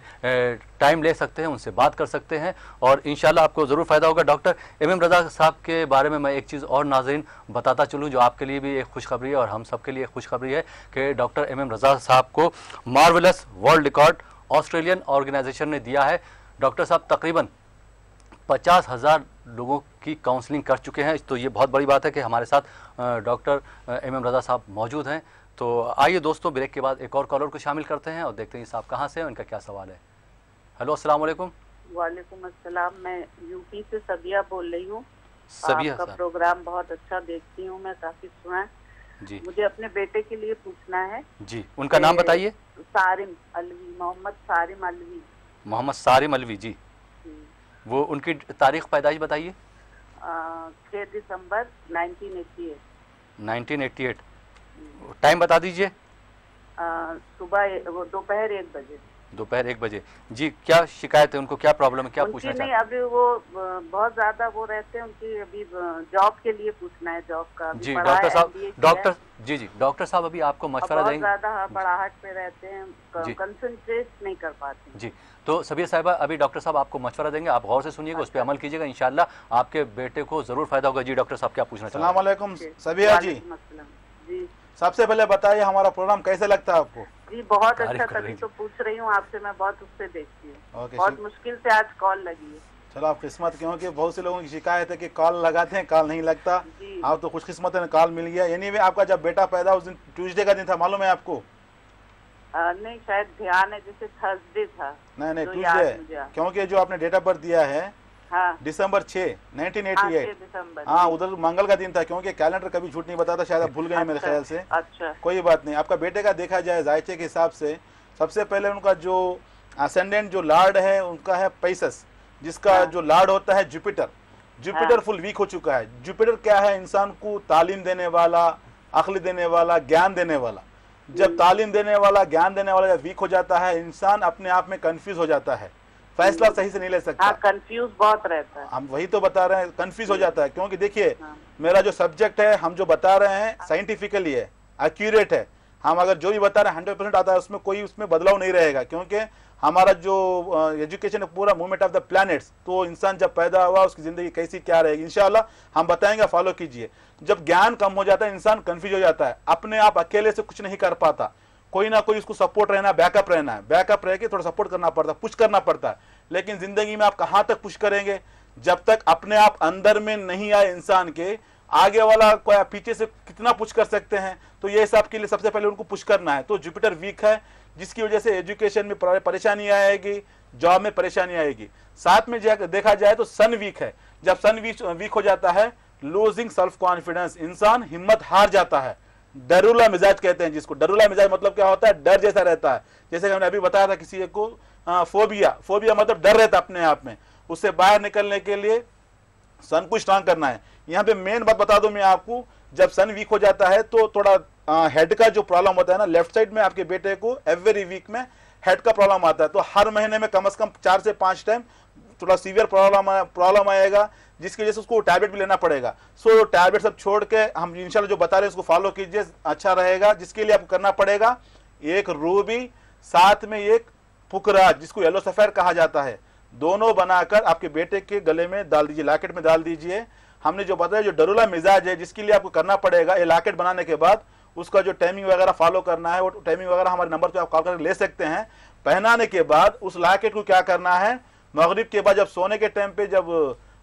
टाइम ले सकते हैं, उनसे बात कर सकते हैं और इंशाल्लाह आपको ज़रूर फ़ायदा होगा। डॉक्टर एम रज़ा साहब के बारे में मैं एक चीज़ और नाज़रीन बताता चलूँ, जो आपके लिए भी एक खुशखबरी है और हम सब के लिए एक खुशखबरी है कि डॉक्टर एम रज़ा साहब को marvellous world record Australian organisation ने दिया है। डॉक्टर साहब तकरीबन 50,000 लोगों की काउंसलिंग कर चुके हैं, तो ये बहुत बड़ी बात है कि हमारे साथ डॉक्टर एम रज़ा साहब मौजूद हैं। तो आइए दोस्तों, ब्रेक के बाद एक और कॉलर को शामिल करते हैं और देखते हैं साहब कहाँ से हैं, उनका क्या सवाल है। हेलो, अस्सलाम वालेकुम। वालेकुम अस्सलाम। मैं यूपी से सबिया बोल रही हूँ। सबिया आपका प्रोग्राम बहुत अच्छा देखती हूँ मैं, काफी सुना है जी। मुझे अपने बेटे के लिए पूछना है जी। उनका नाम बताइए। सारिम अलवी, मोहम्मद सारिम अलवी। मोहम्मद सारिम अलवी जी। वो उनकी तारीख पैदाइश बताइए। 6 दिसंबर 1988। 1988। टाइम बता दीजिए। सुबह दोपहर 1 बजे। दोपहर 1 बजे जी। क्या शिकायत है उनको, क्या प्रॉब्लम है, क्या पूछना चाहते हैं? नहीं, अभी वो बहुत ज्यादा वो रहते हैं, उनकी अभी जॉब के लिए पूछना है, जॉब का। जी डॉक्टर साहब, डॉक्टर साहब अभी आपको मशवरा देंगे। बहुत ज्यादा बड़ाहट पे रहते हैं, कंसंट्रेट नहीं कर पाते जी। तो सबिया साहिबा, अभी डॉक्टर साहब आपको मशवरा देंगे, आप गौर से सुनिएगा, उस पर अमल कीजिएगा, इंशाल्लाह आपके बेटे को जरूर फायदा होगा। जी डॉक्टर साहब, क्या पूछना चाहते हैं? अस्सलाम वालेकुम सबिया जी। सबसे पहले बताइए हमारा प्रोग्राम कैसे लगता है आपको? जी बहुत अच्छा, तभी तो पूछ रही हूँ आपसे, मैं बहुत उससे देखती हूँ। बहुत मुश्किल से आज कॉल लगी है। चलो आप किस्मत, क्योंकि बहुत से लोगों की शिकायत है कि कॉल लगाते हैं, कॉल नहीं लगता। आप तो खुशकिस्मत है, कॉल मिल गया। यानी आपका जब बेटा पैदा उस दिन ट्यूसडे का दिन था, मालूम है आपको? नहीं, शायद ध्यान है, जैसे थर्सडे था। नहीं ट्यूसडे, क्योंकि जो आपने डेट ऑफ बर्थ दिया है दिसंबर 6, 1988। हाँ, उधर मंगल का दिन था, क्योंकि कैलेंडर कभी झूठ नहीं बताता, शायद आप भूल गए मेरे ख्याल से। अच्छा, कोई बात नहीं। आपका बेटे का देखा जाए जायचे के हिसाब से, सबसे पहले उनका जो असेंडेंट जो लॉर्ड है उनका है पैसस, जिसका जो लॉर्ड होता है जुपिटर फुल वीक हो चुका है। जुपिटर क्या है? इंसान को तालीम देने वाला, अक्ल देने वाला, ज्ञान देने वाला। जब तालीम देने वाला, ज्ञान देने वाला जब वीक हो जाता है, इंसान अपने आप में कंफ्यूज हो जाता है। फैसला सही से नहीं ले सकता। कंफ्यूज बहुत रहता है। हम वही तो बता रहे हैं, कंफ्यूज हो जाता है, क्योंकि देखिए मेरा जो सब्जेक्ट है, हम जो बता रहे हैं साइंटिफिकली है, एक्यूरेट है। हम अगर जो भी बता रहे हैं 100% आता है, उसमें कोई उसमें बदलाव नहीं रहेगा, क्योंकि हमारा जो एजुकेशन है पूरा मूवमेंट ऑफ द प्लैनेट्स। तो इंसान जब पैदा हुआ उसकी जिंदगी कैसी क्या रहेगी इंशाल्लाह हम बताएंगे, फॉलो कीजिए। जब ज्ञान कम हो जाता है इंसान कंफ्यूज हो जाता है, अपने आप अकेले से कुछ नहीं कर पाता, कोई ना कोई उसको सपोर्ट रहना, बैकअप रहना है, बैकअप रह के थोड़ा सपोर्ट करना पड़ता है, पुश करना पड़ता है। लेकिन जिंदगी में आप कहाँ तक पुश करेंगे जब तक अपने आप अंदर में नहीं आए इंसान के, आगे वाला को पीछे से कितना पुश कर सकते हैं। तो ये हिसाब के लिए सबसे पहले उनको पुश करना है। तो जुपिटर वीक है, जिसकी वजह से एजुकेशन में परेशानी आएगी, जॉब में परेशानी आएगी। साथ में देखा जाए तो सन वीक है। जब सन वीक हो जाता है, लूजिंग सेल्फ कॉन्फिडेंस, इंसान हिम्मत हार जाता है। डरुला मिजाज कहते हैं जिसको। डरुला मिजाज मतलब क्या होता है? डर जैसा रहता है। जैसे हमने अभी बताया था किसी को फोबिया मतलब डर रहता है अपने आप में। उससे बाहर निकलने के लिए सन को स्ट्रांग करना है। यहाँ पे मेन बात बता दूं मैं आपको, जब सन वीक हो जाता है तो थोड़ा हेड का जो प्रॉब्लम होता है ना, लेफ्ट साइड में आपके बेटे को एवरी वीक में हेड का प्रॉब्लम आता है। तो हर महीने में कम से कम 4 से 5 टाइम थोड़ा सीवियर प्रॉब्लम आएगा, जिसकी वजह से उसको टैबलेट भी लेना पड़ेगा। सो टैबलेट सब छोड़ के हम इंशाल्लाह जो बता रहे हैं उसको फॉलो कीजिए, अच्छा रहेगा। जिसके लिए आपको करना पड़ेगा एक रूबी, साथ में एक पुकराज जिसको येलो सफेयर कहा जाता है, दोनों बनाकर आपके बेटे के गले में डाल दीजिए, लॉकेट में डाल दीजिए। हमने जो बताया जो डरुला मिजाज है, जिसके लिए आपको करना पड़ेगा ये लॉकेट बनाने के बाद उसका जो टाइमिंग वगैरह फॉलो करना है, वो टाइमिंग वगैरह हमारे नंबर पे आप कॉल करके ले सकते हैं। पहनाने के बाद उस लॉकेट को क्या करना है, मगरिब के बाद जब सोने के टाइम पे जब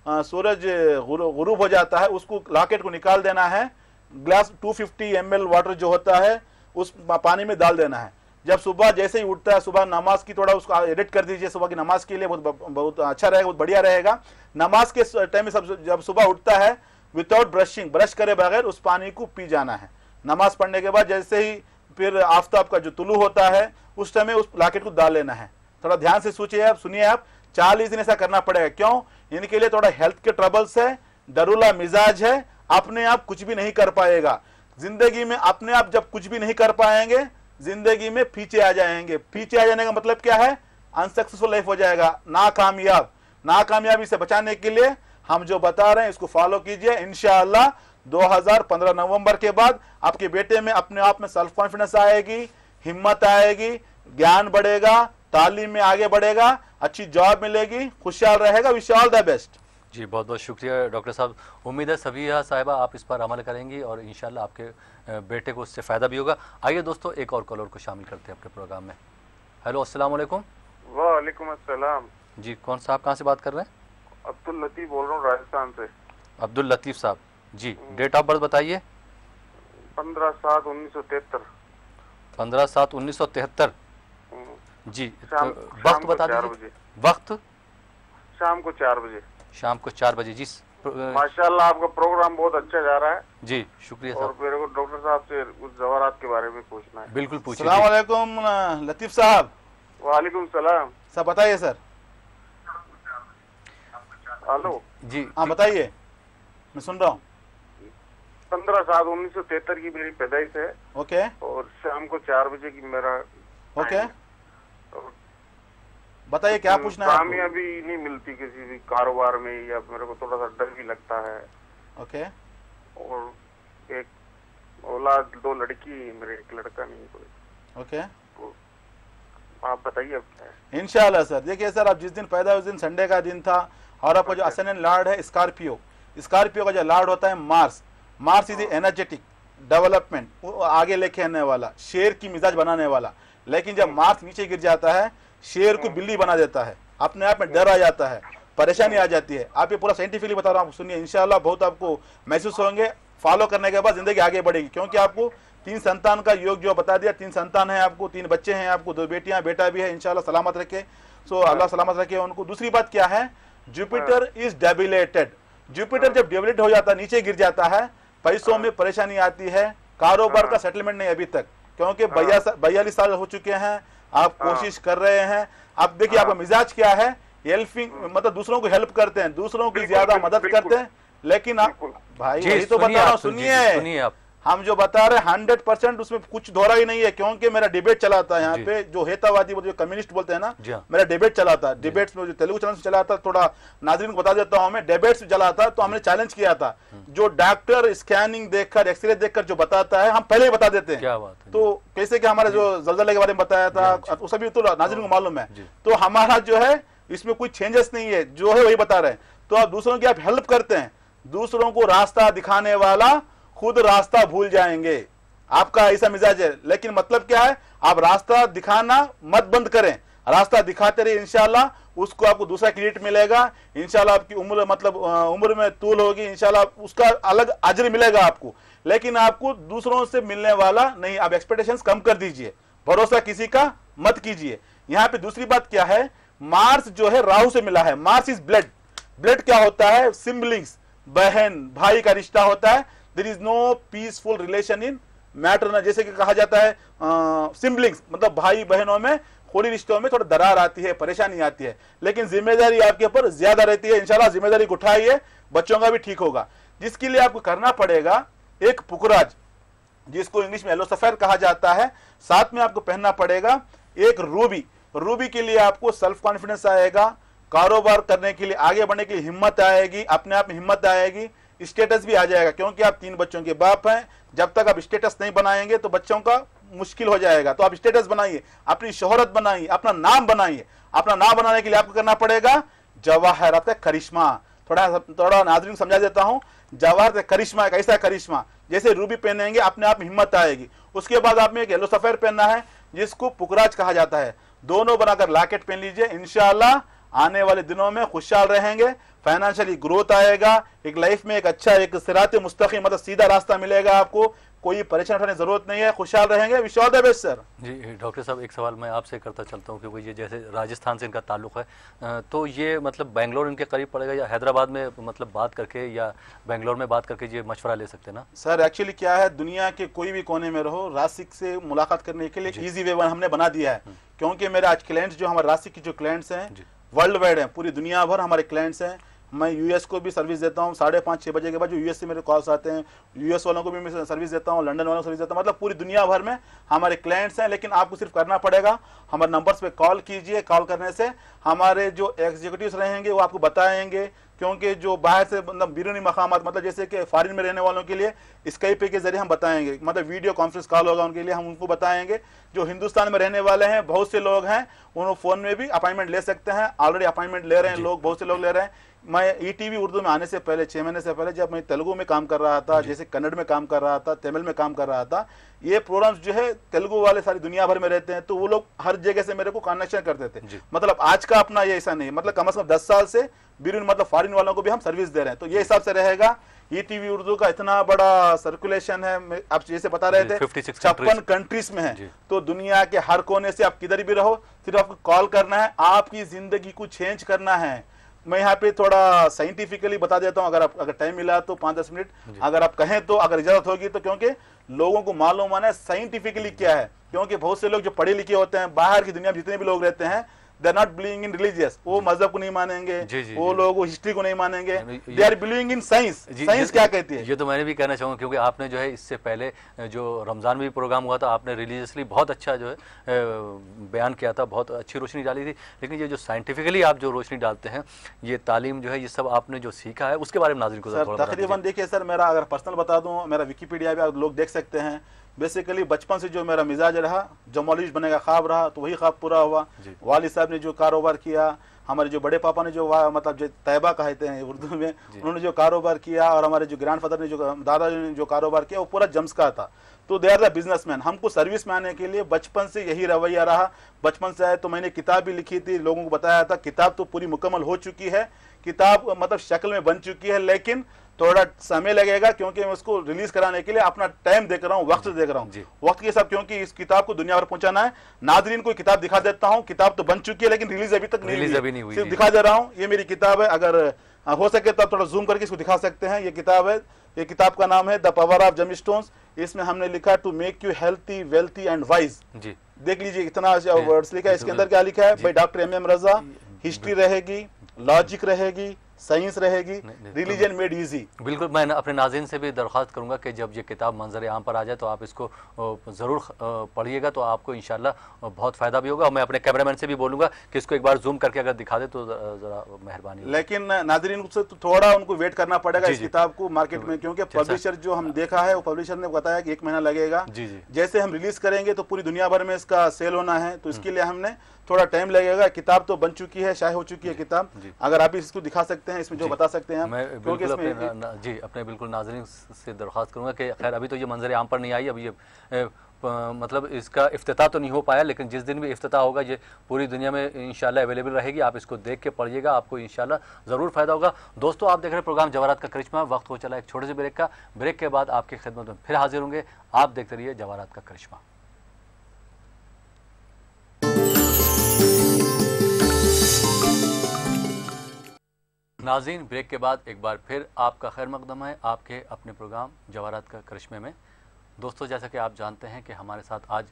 सूरज गुरूब हो जाता है, उसको लॉकेट को निकाल देना है। ग्लास 250 ml वाटर जो होता है उस पानी में डाल देना है। जब सुबह जैसे ही उठता है, सुबह नमाज की थोड़ा उसको एडिट कर दीजिए, सुबह की नमाज के लिए बहुत अच्छा रहेगा, बहुत बढ़िया रहेगा। नमाज के टाइम में जब सुबह उठता है विदाउट ब्रशिंग, ब्रश करे बगैर उस पानी को पी जाना है। नमाज पढ़ने के बाद जैसे ही फिर आफ्ताब का जो तुलू होता है उस टाइम में उस लॉकेट को डाल लेना है। थोड़ा ध्यान से सोचिए आप, सुनिए आप, 40 दिन ऐसा करना पड़ेगा। क्यों? इनके लिए थोड़ा हेल्थ के ट्रबल्स है, डरुला मिजाज है, अपने आप कुछ भी नहीं कर पाएगा जिंदगी में। अपने आप जब कुछ भी नहीं कर पाएंगे जिंदगी में पीछे आ जाएंगे। पीछे आ जाने का मतलब क्या है? अनसक्सेसफुल लाइफ हो जाएगा, नाकामयाब। नाकामयाबी से बचाने के लिए हम जो बता रहे हैं इसको फॉलो कीजिए। इंशाअल्लाह 2015 नवंबर के बाद आपके बेटे में अपने आप में सेल्फ कॉन्फिडेंस आएगी, हिम्मत आएगी, ज्ञान बढ़ेगा, तालीम में आगे बढ़ेगा, अच्छी जॉब मिलेगी, खुशहाल रहेगा। Wish all the best. जी बहुत बहुत शुक्रिया डॉक्टर साहब। उम्मीद है सबिया साहिबा आप इस पर अमल करेंगी और इंशाल्लाह आपके बेटे को उससे फ़ायदा भी होगा। आइए दोस्तों एक और कॉलर को शामिल करते हैं आपके प्रोग्राम में। हेलो अस्सलाम वालेकुम। वालेकुम अस्सलाम। जी कौन साहब कहाँ से बात कर रहे हैं? अब्दुल लतीफ़ बोल रहा हूँ राजस्थान से। अब्दुल लतीफ़ साहब जी, डेट ऑफ बर्थ बताइए। 15/7/1973। 15/7/1973 जी। वक्त बता दीजिए। वक्त शाम को 4 बजे। शाम को 4 बजे जी। माशाल्लाह आपका प्रोग्राम बहुत अच्छा जा रहा है जी, शुक्रिया और साहब। मेरे को डॉक्टर साहब से कुछ जवारात के बारे में पूछना है। बिल्कुल पूछिए। अस्सलाम वालेकुम लतीफ़ साहब। वालेकुम सलाम। सब बताइए सर। हेलो जी हाँ बताइए, मैं सुन रहा हूँ। 15/7/1973 की मेरी पैदाइश है। ओके और शाम को 4 बजे की मेरा ओके, बताइए क्या पूछना है आपको? कामयाबी नहीं मिलती किसी भी कारोबार में, या मेरे को थोड़ा सा डर भी लगता है। ओके, और एक औलाद 2 लड़की, मेरे एक लड़का नहीं कोई। ओके, तो आप बताइए अब क्या है। इंशाल्लाह सर। देखिए सर, आप जिस दिन पैदा उस दिन संडे का दिन था और आपका जो असेंडेंट लॉर्ड है स्कॉर्पियो, स्कॉर्पियो का जो लॉर्ड होता है Mars. Mars is energetic development, आगे लेके आने वाला, शेर की मिजाज बनाने वाला। लेकिन जब मार्स नीचे गिर जाता है शेर को बिल्ली बना देता है, अपने आप में डर आ जाता है, परेशानी आ जाती है। आप ये पूरा साइंटिफिकली बता रहा हूँ, सुनिए, इंशाल्लाह बहुत आपको महसूस होंगे। फॉलो करने के बाद जिंदगी आगे बढ़ेगी, क्योंकि आपको 3 संतान का योग जो बता दिया, 3 संतान है आपको, 3 बच्चे हैं आपको, 2 बेटियां, बेटा भी है। इंशाल्लाह सलामत रखे। सो अल्लाह सलामत रखे उनको। दूसरी बात क्या है, जुपिटर इज डेबिलेटेड। जुपिटर जब डेबिलेट हो जाता है, नीचे गिर जाता है, पैसों में परेशानी आती है, कारोबार का सेटलमेंट नहीं अभी तक, क्योंकि 42 साल हो चुके हैं, आप कोशिश कर रहे हैं। आप देखिए आपका मिजाज क्या है, हेल्पिंग मतलब दूसरों को हेल्प करते हैं, दूसरों की ज्यादा मदद करते हैं। लेकिन आप भाई वही तो बता रहा हूँ, सुनिए, हम जो बता रहे हैं 100% उसमें कुछ दोहरा ही नहीं है, क्योंकि मेरा डिबेट चला था यहाँ पे, जो हेतावादी जो कम्युनिस्ट बोलते हैं ना, मेरा डिबेट चला था, डिबेट्स में जो तेलुगु चैनल से चला था, थोड़ा नाज़रीन को बता देता हूँ मैं, डिबेट्स चला था, तो हमने चैलेंज किया था, जो डॉक्टर स्कैनिंग देखकर एक्सरे देखकर जो बताता है हम पहले ही बता देते हैं। क्या बात है? तो कैसे कि हमारा जो ज़लज़ले के बारे में बताया था वो सभी तो नाज़रीन को मालूम है, तो हमारा जो है इसमें कोई चेंजेस नहीं है, जो है वही बता रहे हैं। तो आप दूसरों की आप हेल्प करते हैं, दूसरों को रास्ता दिखाने वाला खुद रास्ता भूल जाएंगे, आपका ऐसा मिजाज है। लेकिन मतलब क्या है, आप रास्ता दिखाना मत बंद करें, रास्ता दिखाते रहिए, इंशाल्लाह उसको आपको दूसरा क्रेडिट मिलेगा, इंशाल्लाह आपकी उम्र मतलब उम्र में तूल होगी, इंशाल्लाह उसका अलग अजर मिलेगा आपको। लेकिन आपको दूसरों से मिलने वाला नहीं, आप एक्सपेक्टेशंस कम कर दीजिए, भरोसा किसी का मत कीजिए। यहाँ पे दूसरी बात क्या है, मार्स जो है राहु से मिला है, मार्स इज ब्लड, ब्लड क्या होता है, सिबलिंग्स, बहन भाई का रिश्ता होता है। There is no peaceful relation in matter, जैसे कि कहा जाता है सिबलिंग्स मतलब भाई बहनों में, खोली रिश्तों में थोड़ा दरार आती है, परेशानी आती है, लेकिन जिम्मेदारी आपके ऊपर ज्यादा रहती है। इंशाल्लाह जिम्मेदारी उठाइए, बच्चों का भी ठीक होगा। जिसके लिए आपको करना पड़ेगा एक पुखराज, जिसको इंग्लिश में येलो सफेद कहा जाता है, साथ में आपको पहनना पड़ेगा एक रूबी। रूबी के लिए आपको सेल्फ कॉन्फिडेंस आएगा, कारोबार करने के लिए, आगे बढ़ने के लिए हिम्मत आएगी, अपने आप में हिम्मत आएगी, स्टेटस भी आ जाएगा, क्योंकि आप 3 बच्चों के बाप हैं। जब तक आप स्टेटस नहीं बनाएंगे तो बच्चों का मुश्किल हो जाएगा। तो आप स्टेटस बनाइए, अपनी शोहरत बनाइए, अपना नाम बनाइए। अपना नाम बनाने के लिए आपको करना पड़ेगा जवाहरात करिश्मा। थोड़ा नाज़रीन समझा देता हूं, जवाहरात करिश्मा एक ऐसा करिश्मा, जैसे रूबी पहनेंगे अपने आप में हिम्मत आएगी। उसके बाद आप में एक येलो सफेद पहनना है, जिसको पुखराज कहा जाता है। दोनों बनाकर लॉकेट पहन लीजिए, इंशाल्लाह आने वाले दिनों में खुशहाल रहेंगे, फाइनेंशियली ग्रोथ आएगा, एक लाइफ में एक अच्छा एक सिराते मुस्तकीम मतलब सीधा रास्ता मिलेगा आपको, कोई परेशान उठाने की जरूरत नहीं है, खुशहाल रहेंगे। Wish all the best sir. जी डॉक्टर साहब, एक सवाल मैं आपसे करता चलता हूँ, क्योंकि ये जैसे राजस्थान से इनका ताल्लुक है, तो ये मतलब बेंगलोर इनके करीब पड़ेगा या हैदराबाद में मतलब बात करके या बेंगलोर में बात करके ये मशवरा ले सकते हैं ना? सर एक्चुअली क्या है, दुनिया के कोई भी कोने में रहो, राशिक से मुलाकात करने के लिए ईजी वे हमने बना दिया है, क्योंकि मेरे आज क्लाइंट्स जो हमारे राशिक के जो क्लाइंट्स हैं वर्ल्ड वाइड हैं, पूरी दुनिया भर हमारे क्लाइंट्स हैं। मैं यूएस को भी सर्विस देता हूँ 5:30-6 बजे के बाद, जो यूएस से मेरे कॉल्स आते हैं, यूएस वालों को भी मैं सर्विस देता हूँ, लंदन वालों को सर्विस देता हूँ, मतलब पूरी दुनिया भर में हमारे क्लाइंट्स हैं। लेकिन आपको सिर्फ करना पड़ेगा, हमारे नंबर्स पे कॉल कीजिए, कॉल करने से हमारे जो एग्जीक्यूटिव्स रहेंगे वो आपको बताएंगे, क्योंकि जो बाहर से मतलब बिरूनी मकामात मतलब जैसे कि फॉरेन में रहने वालों के लिए स्काइप के जरिए हम बताएंगे, मतलब वीडियो कॉन्फ्रेंस कॉल होगा उनके लिए, हम उनको बताएंगे। जो हिंदुस्तान में रहने वाले हैं बहुत से लोग हैं, उन्होंने फ़ोन में भी अपॉइंटमेंट ले सकते हैं, ऑलरेडी अपॉइंटमेंट ले रहे हैं लोग, बहुत से लोग ले रहे हैं। मैं ईटीवी उर्दू में आने से पहले 6 महीने से पहले जब मैं तेलुगु में काम कर रहा था, जैसे कन्नड़ में काम कर रहा था, तमिल में काम कर रहा था, ये प्रोग्राम्स जो है तेलुगु वाले सारी दुनिया भर में रहते हैं, तो वो लोग हर जगह से मेरे को कनेक्शन करते थे। मतलब आज का अपना ये ऐसा नहीं, मतलब कम से कम 10 साल से बिरून मतलब फॉरेन वालों को भी हम सर्विस दे रहे हैं। तो ये हिसाब से रहेगा। ईटीवी उर्दू का इतना बड़ा सर्कुलेशन है, आप जैसे बता रहे थे 56 कंट्रीज में है, तो दुनिया के हर कोने से आप किधर भी रहो, सिर्फ आपको कॉल करना है, आपकी जिंदगी को चेंज करना है। मैं यहाँ पे थोड़ा साइंटिफिकली बता देता हूँ, अगर टाइम मिला तो 5-10 मिनट, अगर आप कहें तो, अगर इजाजत होगी तो, क्योंकि लोगों को मालूम होना है साइंटिफिकली क्या है। क्योंकि बहुत से लोग जो पढ़े लिखे होते हैं, बाहर की दुनिया में जितने भी लोग रहते हैं, they are not believing in religious, वो मजहब को नहीं मानेंगे, वो लोग हिस्ट्री को नहीं मानेंगे, they are believing in science. Science क्या कहती है? ये तो मैंने भी कहना चाहूँगा, क्योंकि आपने जो है इससे पहले जो रमज़ान में भी प्रोग्राम हुआ था, आपने रिलीजियसली बहुत अच्छा जो है बयान किया था, बहुत अच्छी रोशनी डाली थी। लेकिन ये जो साइंटिफिकली आप जो रोशनी डालते हैं, ये तालीम जो है, ये सब आपने जो सीखा है, उसके बारे में नाज़रीन को तकरीबन देखिए सर, मेरा अगर पर्सनल बता दूँ, मेरा विकीपीडिया भी आप लोग देख सकते हैं। बेसिकली बचपन से जो मेरा मिजाज रहा, जो मौलवी बनने का ख्वाब रहा, तो वही ख्वाब पूरा हुआ। वालिद साहब ने जो कारोबार किया, हमारे जो बड़े पापा ने जो मतलब जो तैयबा कहते हैं उर्दू में, उन्होंने जो कारोबार किया, और हमारे जो ग्रैंडफादर ने जो दादाजी ने जो कारोबार किया, वो पूरा जम्स का था। तो दे आर द बिजनेसमैन। हमको सर्विस में आने के लिए बचपन से यही रवैया रहा। बचपन से आए तो मैंने किताब भी लिखी थी, लोगों को बताया था, किताब तो पूरी मुकम्मल हो चुकी है, किताब मतलब शक्ल में बन चुकी है, लेकिन थोड़ा समय लगेगा, क्योंकि मैं उसको रिलीज कराने के लिए अपना टाइम देख रहा हूँ, वक्त देख रहा हूँ, वक्त के साथ, क्योंकि इस किताब को दुनिया भर पहुंचाना है। नाज़रीन को किताब दिखा देता हूँ, किताब तो बन चुकी है, लेकिन रिलीज अभी तक नहीं हुई, सिर्फ दिखा दे रहा हूँ। ये मेरी किताब है, अगर हो सके तो आप थोड़ा जूम करके इसको दिखा सकते हैं। ये किताब है, ये किताब का नाम है द पावर ऑफ जेमस्टोन्स। इसमें हमने लिखा to make you healthy, wealthy and wise. देख लीजिए कितना वर्ड्स लिखा है। इसके अंदर क्या लिखा है भाई? डॉक्टर MM रजा। हिस्ट्री रहेगी, लॉजिक रहेगी, साइंस रहेगी, रिलीजन मेड इजी। बिल्कुल, मैं अपने नाज़रीन से भी दरख्वास्त करूंगा कि जब ये किताब मंजर आम पर आ जाए तो आप इसको ज़रूर पढ़िएगा, तो आपको इंशाल्लाह बहुत फ़ायदा भी होगा। और मैं अपने कैमरामैन से भी बोलूँगा कि इसको एक बार जूम करके अगर दिखा दे तो ज़रा मेहरबानी। लेकिन नाज़रीन से तो थोड़ा उनको वेट करना पड़ेगा इस किताब को मार्केट में, क्योंकि पब्लिशर जो हम देखा है वो पब्लिशर ने बताया कि 1 महीना लगेगा। जैसे हम रिलीज करेंगे तो पूरी दुनिया भर में इसका सेल होना है, तो इसके लिए हमने थोड़ा टाइम लगेगा। किताब तो बन चुकी है, शाये हो चुकी है किताब। अगर आप इसको दिखा सकते हैं, इसमें जो बता सकते हैं मैं बिल्कुल अपने बिल्कुल नाज़रीन से दरख्वास्त करूंगा कि खैर अभी तो ये मंजर आम पर नहीं आई, अभी ये मतलब इसका इफ्तिताह तो नहीं हो पाया, लेकिन जिस दिन भी इफ्तिताह होगा ये पूरी दुनिया में इंशाल्लाह अवेलेबल रहेगी। आप इसको देख के पढ़िएगा, आपको इंशाल्लाह ज़रूर फ़ायदा होगा। दोस्तों, आप देख रहे हैं प्रोग्राम जवाहरात का करिश्मा। वक्त हो चला एक छोटे से ब्रेक का। ब्रेक के बाद आपकी खिदमत में फिर हाजिर होंगे। आप देखते रहिए जवाहरात का करिश्मा। नाज़रीन, ब्रेक के बाद एक बार फिर आपका खैर मकदम है आपके अपने प्रोग्राम जवाहरात का करिश्मे में। दोस्तों, जैसा कि आप जानते हैं कि हमारे साथ आज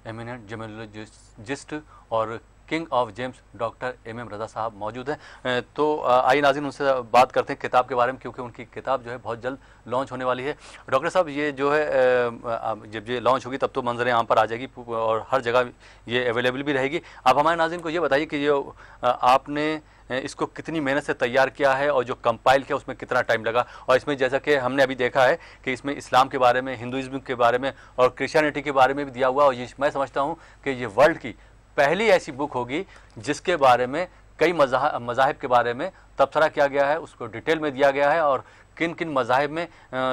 एमिनेंट जेमिनोलॉजिस्ट और king of gems doctor M Raza sahab मौजूद हैं। तो आइए नाज़रीन उनसे बात करते हैं किताब के बारे में, क्योंकि उनकी किताब जो है बहुत जल्द लॉन्च होने वाली है। डॉक्टर साहब, ये जो है जब ये लॉन्च होगी तब तो मंजर आम पर आ जाएगी और हर जगह ये अवेलेबल भी रहेगी। आप हमारे नाज़रीन को ये बताइए कि ये आपने इसको कितनी मेहनत से तैयार किया है और जो कंपाइल किया उसमें कितना टाइम लगा, और इसमें जैसा कि हमने अभी देखा है कि इसमें इस्लाम के बारे में, हिंदुइज्म के बारे में और क्रिश्चियनिटी के बारे में भी दिया हुआ, और ये मैं समझता हूँ कि ये वर्ल्ड की पहली ऐसी बुक होगी जिसके बारे में कई मज़ाहिब के बारे में तबसरा किया गया है, उसको डिटेल में दिया गया है, और किन किन मज़ाहिब में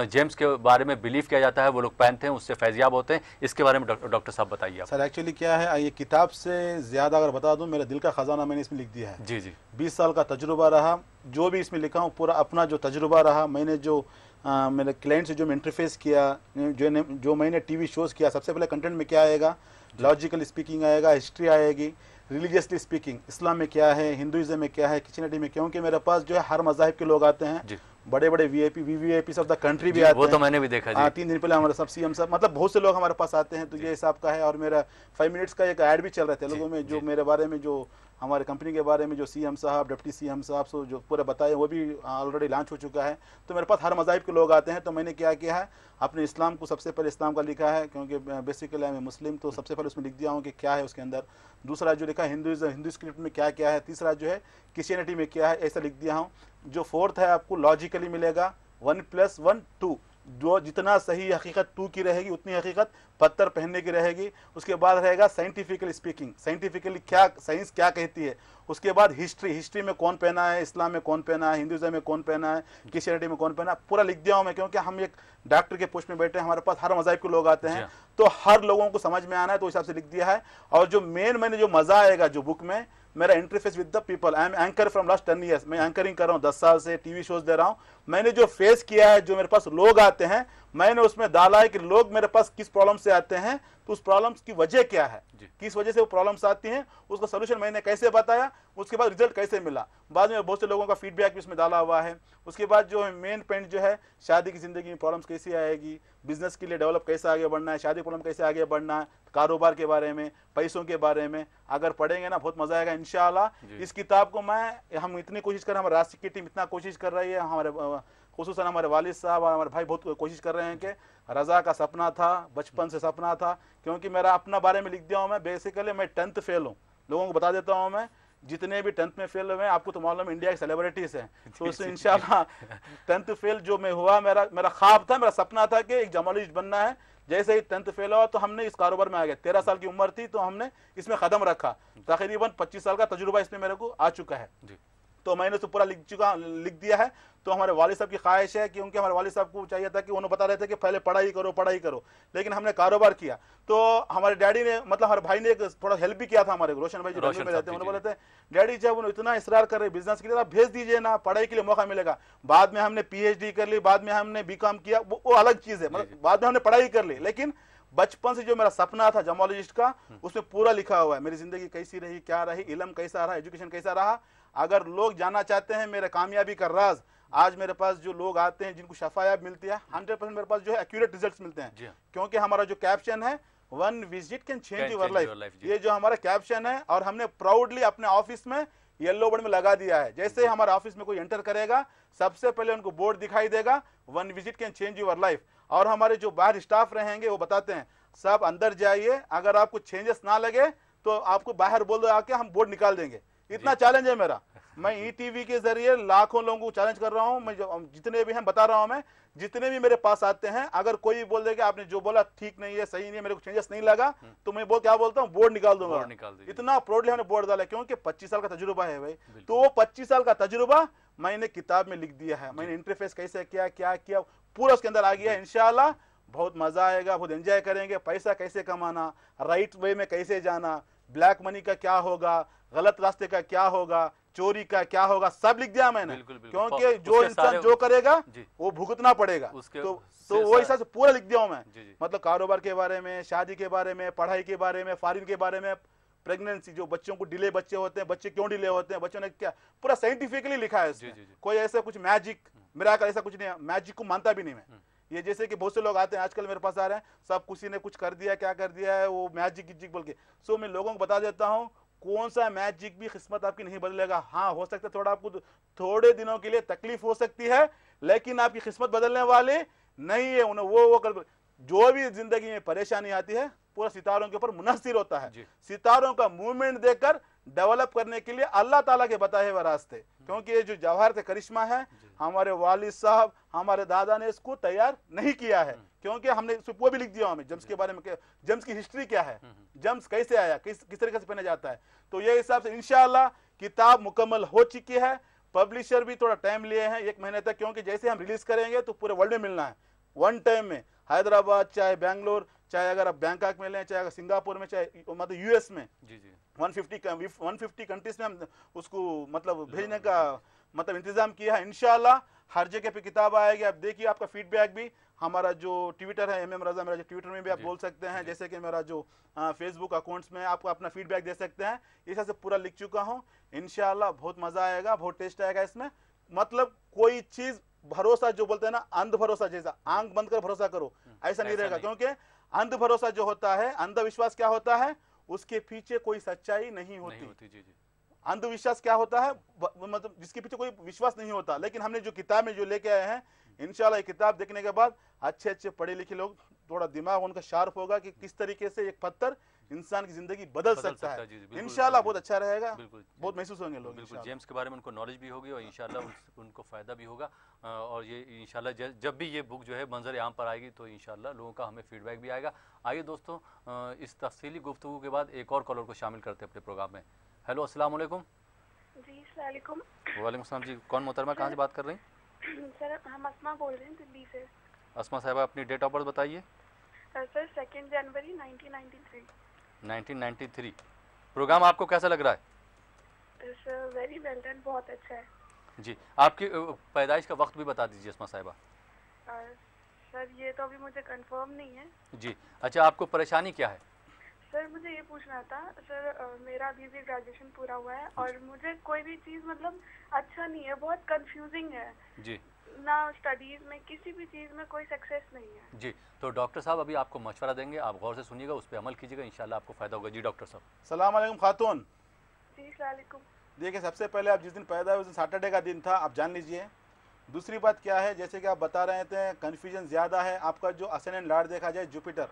जेम्स के बारे में बिलीव किया जाता है, वो लोग पहनते हैं, उससे फैज़याब होते हैं। इसके बारे में डॉक्टर साहब बताइए। सर एक्चुअली क्या है, ये किताब से ज़्यादा अगर बता दूं, मेरा दिल का ख़जाना मैंने इसमें लिख दिया है। जी जी, 20 साल का तजुर्बा रहा, जो भी इसमें लिखा हूँ पूरा अपना जो तजुर्बा रहा, मैंने जो मेरे क्लाइंट से जो मैं इंटरफेस किया, जो मैंने टीवी शोज़ किया। सबसे पहले कंटेंट में क्या आएगा, लॉजिकल स्पीकिंग आएगा, हिस्ट्री आएगी, रिलीजियसली स्पीकिंग इस्लाम में क्या है, हिंदुइज्म में क्या है, क्रिश्चियनिटी में, क्योंकि मेरे पास जो है हर मज़ाहिब के लोग आते हैं, बड़े बड़े वीवीआईपी ऑफ द कंट्री भी आते हैं। वो तो मैंने भी देखा जी। 3 दिन पहले हमारे सब सीएम साहब, मतलब बहुत से लोग हमारे पास आते हैं, तो ये हिसाब का है। और मेरा 5 मिनट्स का एक ऐड भी चल रहा है तेलुगु में, जो मेरे बारे में, जो हमारे कंपनी के बारे में, जो सीएम साहब, डिप्टी सीएम साहब से जो पूरा बताए, वो भी ऑलरेडी लॉन्च हो चुका है। तो मेरे पास हर मज़ाहिब के लोग आते हैं। तो मैंने क्या किया है, अपने इस्लाम को सबसे पहले इस्लाम का लिखा है, क्योंकि बेसिकली मैं मुस्लिम, तो सबसे पहले उसमें लिख दिया हूँ कि क्या है उसके अंदर। दूसरा जो लिखा है हिंदुइज्म, हिंदू स्क्रिप्ट में क्या क्या है। तीसरा जो है क्रिश्चियनिटी में क्या है, ऐसा लिख दिया हूँ। जो फोर्थ है आपको लॉजिकली मिलेगा, 1+1 2, जो जितना सही हकीकत 2 की रहेगी उतनी हकीकत पत्थर पहनने की रहेगी। उसके बाद रहेगा साइंटिफिकली स्पीकिंग, साइंटिफिकली क्या साइंस क्या कहती है। उसके बाद हिस्ट्री, हिस्ट्री में कौन पहना है, इस्लाम में कौन पहना है, हिंदुइज्म में कौन पहना है, क्रिश्चियनिटी में कौन पहना है, पूरा लिख दिया हूँ मैं। क्योंकि हम एक डॉक्टर के पोस्ट में बैठे हैं, हमारे पास हर मज़ाहिब के लोग आते हैं, तो हर लोगों को समझ में आना है, तो उस हिसाब से लिख दिया है। और जो मेन मैंने जो मज़ा आएगा जो बुक में, मेरा interface with the people. I am anchor from last 10 years, मैं एंकरिंग कर रहा हूँ 10 साल से, टीवी शोज दे रहा हूँ। मैंने जो फेस किया है, जो मेरे पास लोग आते हैं, मैंने उसमें डाला है कि लोग मेरे पास किस प्रॉब्लम से आते हैं, तो उस प्रॉब्लम्स की वजह क्या है, किस वजह से वो प्रॉब्लम्स आती हैं, उसका सोल्यूशन मैंने कैसे बताया, उसके बाद रिजल्ट कैसे मिला। बाद में बहुत से लोगों का फीडबैक भी उसमें डाला हुआ है। उसके बाद जो मेन पॉइंट जो है, शादी की ज़िंदगी में प्रॉब्लम्स कैसी आएगी, बिजनेस के लिए डेवलप कैसे आगे बढ़ना है, शादी प्रॉब्लम कैसे आगे बढ़ना है, कारोबार के बारे में, पैसों के बारे में अगर पढ़ेंगे ना, बहुत मजा आएगा इंशाल्लाह। इस किताब को हम इतनी कोशिश कर रहे हैं, हमारे राष्ट्र की टीम इतना कोशिश कर रही है, हमारे खुसूसन हमारे वालिद साहब और हमारे भाई बहुत कोशिश कर रहे हैं कि रज़ा का सपना था, बचपन से सपना था। क्योंकि मेरा अपना बारे में लिख दिया हूँ मैं, बेसिकली मैं 10th फेल हूँ, लोगों को बता देता हूँ मैं, जितने भी 10th में फेल हुए, आपको तो मालूम इंडिया की सेलिब्रिटीज हैं, तो उससे इंशाल्लाह 10th फेल जो मैं हुआ, मेरा ख्वाब था, मेरा सपना था कि एक जर्नलिस्ट बनना है। जैसे ही 10th फेल हुआ तो हमने इस कारोबार में आ गए। 13 साल की उम्र थी तो हमने इसमें कदम रखा। तकरीबन 25 साल का तजुर्बा इसमें मेरे को आ चुका है, तो मैंने तो पूरा लिख दिया है। तो हमारे वालिद साहब की ख्वाहिश है, क्योंकि हमारे वालिद साहब को चाहिए था कि उन्होंने बता रहे थे कि पहले पढ़ाई करो, लेकिन हमने कारोबार किया। तो हमारे डैडी ने, मतलब हमारे भाई ने एक थोड़ा हेल्प भी किया था हमारे रोशन भाई जो दिल्ली में रहते हैं। उन्होंने बोले थे डैडी जब उन्होंने इतना इसरार कर रहे बिजनेस के लिए, आप भेज दीजिए ना, पढ़ाई के लिए मौका मिलेगा। बाद में हमने PhD कर ली, बाद में हमने BCom किया, वो अलग चीज है, मतलब बाद में हमने पढ़ाई कर ली। लेकिन बचपन से जो मेरा सपना था जर्नलिस्ट का, उसमें पूरा लिखा हुआ है, मेरी जिंदगी कैसी रही, क्या रही, इल्म कैसा रहा, एजुकेशन कैसा रहा। अगर लोग जानना चाहते हैं मेरे कामयाबी का राज, आज मेरे पास जो लोग आते हैं जिनको शफायाब मिलती है, 100% मेरे पास जो है एक्यूरेट रिजल्ट्स मिलते हैं। क्योंकि हमारा जो कैप्शन है, 1 visit can change your life, ये जो हमारा कैप्शन है, और हमने प्राउडली अपने ऑफिस में येलो बोर्ड में लगा दिया है। जैसे ही हमारे ऑफिस में कोई एंटर करेगा सबसे पहले उनको बोर्ड दिखाई देगा, 1 visit can change your life. और हमारे जो बाहर स्टाफ रहेंगे वो बताते हैं सब अंदर जाइए, अगर आपको चेंजेस ना लगे तो आपको बाहर बोल दो आके, हम बोर्ड निकाल देंगे। इतना चैलेंज है मेरा। मैं ईटीवी के जरिए लाखों लोगों को चैलेंज कर रहा हूं। मैं जितने भी हैं बता रहा हूं, मैं जितने भी मेरे पास आते हैं, अगर कोई बोल देगा आपने जो बोला ठीक नहीं है, सही नहीं है, मेरे को चेंजेस नहीं लगा, तो मैं क्या बोलता हूँ, बोर्ड निकाल दूंगा। इतना प्राउडली हमने बोर्ड डाला क्योंकि 25 साल का तजुर्बा है भाई। तो वो 25 साल का तजुर्बा मैंने किताब में लिख दिया है। मैंने इंटरफेस कैसे किया, क्या किया, पूरा उसके अंदर आ गया है। इंशाल्लाह बहुत मजा आएगा, बहुत एंजॉय करेंगे। पैसा कैसे कमाना, राइट वे में कैसे जाना, ब्लैक मनी का क्या होगा, गलत रास्ते का क्या होगा, चोरी का क्या होगा, सब लिख दिया मैंने। क्योंकि जो इंसान जो करेगा वो भुगतना पड़ेगा। तो वो हिसाब से पूरा लिख दिया हूं मैं। मतलब कारोबार के बारे में, शादी के बारे में, पढ़ाई के बारे में, फॉरेन के बारे में, प्रेगनेंसी, जो बच्चों को डिले बच्चे होते हैं, बच्चे क्यों डिले होते हैं, बच्चों ने क्या, पूरा साइंटिफिकली लिखा है उसमें। कोई ऐसा कुछ मैजिक मिराकल ऐसा कुछ नहीं है। मैजिक को मानता भी नहीं मैं। ये जैसे कि बहुत से लोग आते हैं आजकल मेरे पास आ रहे हैं, सब किसी ने कुछ कर दिया, क्या कर दिया है, वो मैजिक बोल के। सो मैं लोगों को बता देता हूँ कौन सा मैजिक भी किस्मत आपकी नहीं बदलेगा। हाँ, हो सकता है थोड़ा आपको थोड़े दिनों के लिए तकलीफ हो सकती है, लेकिन आपकी किस्मत बदलने वाले नहीं है। उन्हें वो जो भी जिंदगी में परेशानी आती है पूरा सितारों के ऊपर मुनहसिर होता है। सितारों का मूवमेंट देखकर डेवलप करने के लिए अल्लाह ताला के बताए हुए रास्ते। क्योंकि ये जो जवाहरत करिश्मा है, हमारे वालिद साहब, हमारे दादा ने इसको तैयार नहीं किया है। क्योंकि हमने वो भी लिख दिया हमें जम्स के बारे में, जम्स की हिस्ट्री क्या है, जम्स कैसे आया, किस तरीके से पहना जाता है। तो ये हिसाब से इंशाअल्लाह किताब मुकम्मल हो चुकी है। पब्लिशर भी थोड़ा टाइम लिए हैं, 1 महीने तक, क्योंकि जैसे हम रिलीज करेंगे तो पूरे वर्ल्ड में मिलना है वन टाइम में। हैदराबाद, चाहे बेंगलोर, चाहे अगर आप बैंकॉक में लें, चाहे अगर सिंगापुर में, चाहे मतलब यूएस में, 150 कंट्रीज में हम उसको मतलब भेजने का मतलब इंतजाम किया है। इंशाअल्लाह हर जगह पे किताब आएगी। आप देखिए, आपका फीडबैक भी हमारा जो ट्विटर है MM रजा, मेरा जो ट्विटर में भी आप बोल सकते हैं, जैसे कि मेरा जो फेसबुक अकाउंट्स में आपको अपना फीडबैक दे सकते हैं। इस तरह से पूरा लिख चुका हूँ। इंशाअल्लाह बहुत मजा आएगा, बहुत टेस्ट आएगा इसमें। मतलब कोई चीज भरोसा जो बोलते हैं ना, अंध भरोसा, जैसा आंख बंद कर भरोसा करो, ऐसा नहीं रहेगा। क्योंकि अंध भरोसा जो होता है, अंधविश्वास क्या होता है, उसके पीछे कोई सच्चाई नहीं होती। अंधविश्वास क्या होता है, मतलब जिसके पीछे कोई विश्वास नहीं होता। लेकिन हमने जो किताब में जो लेके आए हैं, इंशाल्लाह ये किताब देखने के बाद अच्छे पढ़े लिखे लोग, थोड़ा दिमाग उनका शार्प होगा कि किस तरीके से एक पत्थर इंसान की जिंदगी बदल सकता है। इंशाल्लाह बहुत अच्छा रहेगा, बहुत महसूस होंगे लोग। बिल्कुल, जेम्स के बारे में उनको नॉलेज भी होगी और इंशाल्लाह उनको फ़ायदा भी होगा। और ये इंशाल्लाह जब भी ये बुक जो है मंजर आम पर आएगी तो इंशाल्लाह लोगों का हमें फीडबैक भी आएगा। आइए दोस्तों, इस तफसीली गुफ्तगू के बाद एक और कॉलर को शामिल करते हैं अपने प्रोग्राम में। हेलो, अस्सलाम वालेकुम। जी, अस्सलाम वालेकुम। वालेकुम अस्सलाम जी, कौन मोहतरमा, कहाँ से बात कर रही हैं? सर, हम अस्मा बोल रहे हैं दिल्ली से। अस्मा साहिबा, अपनी डेट ऑफ बर्थ बताइए। सर, 2 जनवरी 1993। 1993। प्रोग्राम आपको कैसा लग रहा है? सर, वेरी वेल डन, बहुत अच्छा है जी। आपकी पैदाइश का वक्त भी बता दीजिए अस्मा साहिबा। सर, ये तो अभी मुझे कंफर्म नहीं है जी। अच्छा, आपको परेशानी क्या है? सर, मुझे ये पूछना था सर, मेरा अभी भी ग्रेजुएशन पूरा हुआ है और मुझे कोई भी चीज़ मतलब अच्छा नहीं है, बहुत कंफ्यूजिंग है जी। ना स्टडीज़ में, किसी भी चीज़ में कोई सक्सेस नहीं है जी। तो डॉक्टर साहब अभी आपको मशवरा देंगे, आप गौर से सुनिएगा, उस पर अमल कीजिएगा, इंशाल्लाह आपको फ़ायदा होगा। जी डॉक्टर साहब। सलाम अलैकुम खातून। जी, अस्सलाम वालेकुम। देखिए, सबसे पहले आप जिस दिन पैदा हुए उस दिन सैटरडे का दिन था, आप जान लीजिए। दूसरी बात क्या है, जैसे कि आप बता रहे थे कन्फ्यूजन ज़्यादा है। आपका जो असेंडेंट लॉर्ड देखा जाए जुपिटर,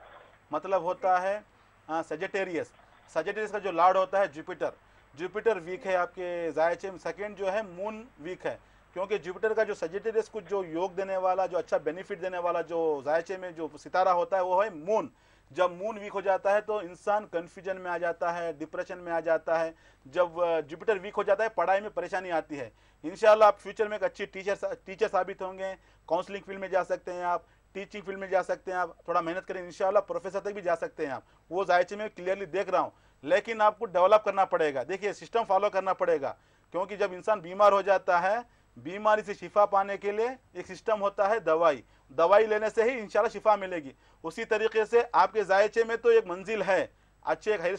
मतलब होता है सजिटेरियस। सजिटेरियस का जो लॉर्ड होता है जुपिटर वीक है आपके जायचे में। सेकेंड जो है मून वीक है, क्योंकि जुपिटर का जो सजिटेरियस को जो योग देने वाला, जो अच्छा बेनिफिट देने वाला जो जायचे में जो सितारा होता है वो है मून। जब मून वीक हो जाता है तो इंसान कन्फ्यूजन में आ जाता है, डिप्रेशन में आ जाता है। जब जुपिटर वीक हो जाता है पढ़ाई में परेशानी आती है। इंशाल्लाह आप फ्यूचर में एक अच्छी टीचर साबित होंगे। काउंसलिंग फील्ड में जा सकते हैं आप, टीचिंग फील्ड में जा सकते हैं आप, थोड़ा मेहनत करें इंशाल्लाह प्रोफेसर तक भी जा सकते हैं आप। वो जायचे में क्लियरली देख रहा हूँ, लेकिन आपको डेवलप करना पड़ेगा। देखिए, सिस्टम फॉलो करना पड़ेगा, क्योंकि जब इंसान बीमार हो जाता है, बीमारी से शिफा पाने के लिए एक सिस्टम होता है दवाई लेने से ही इंशाल्लाह शिफा मिलेगी। उसी तरीके से आपके जायचे में तो एक मंजिल है, अच्छे एक हायर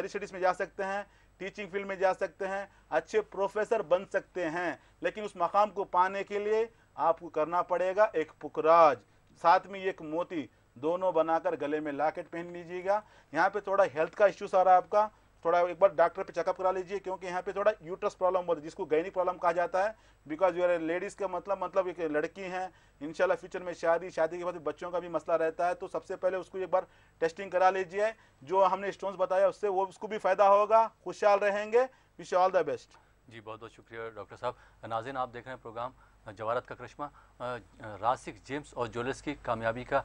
स्टडीज में जा सकते हैं, टीचिंग फील्ड में जा सकते हैं, अच्छे प्रोफेसर बन सकते हैं। लेकिन उस मकाम को पाने के लिए आपको करना पड़ेगा एक पुखराज, साथ में एक मोती, दोनों बनाकर गले में लॉकेट पहन लीजिएगा। यहाँ पे थोड़ा हेल्थ का इश्यूज आ रहा है आपका, थोड़ा एक बार डॉक्टर पे चेकअप करा लीजिए, क्योंकि यहाँ पे थोड़ा यूट्रस प्रॉब्लम होती है, जिसको गैनिक प्रॉब्लम कहा जाता है। बिकॉज यूर लेडीज़ का मतलब एक लड़की हैं, इंशाल्लाह फ्यूचर में शादी के बाद बच्चों का भी मसला रहता है। तो सबसे पहले उसको एक बार टेस्टिंग करा लीजिए, जो हमने स्टोन्स बताया उससे वो उसको भी फ़ायदा होगा, खुशहाल रहेंगे। Wish all the best. जी बहुत बहुत शुक्रिया डॉक्टर साहब। नाज़रीन आप देख रहे हैं प्रोग्राम जवाहरात का करिश्मा। रासिक जेम्स और ज्वेलर्स की कामयाबी का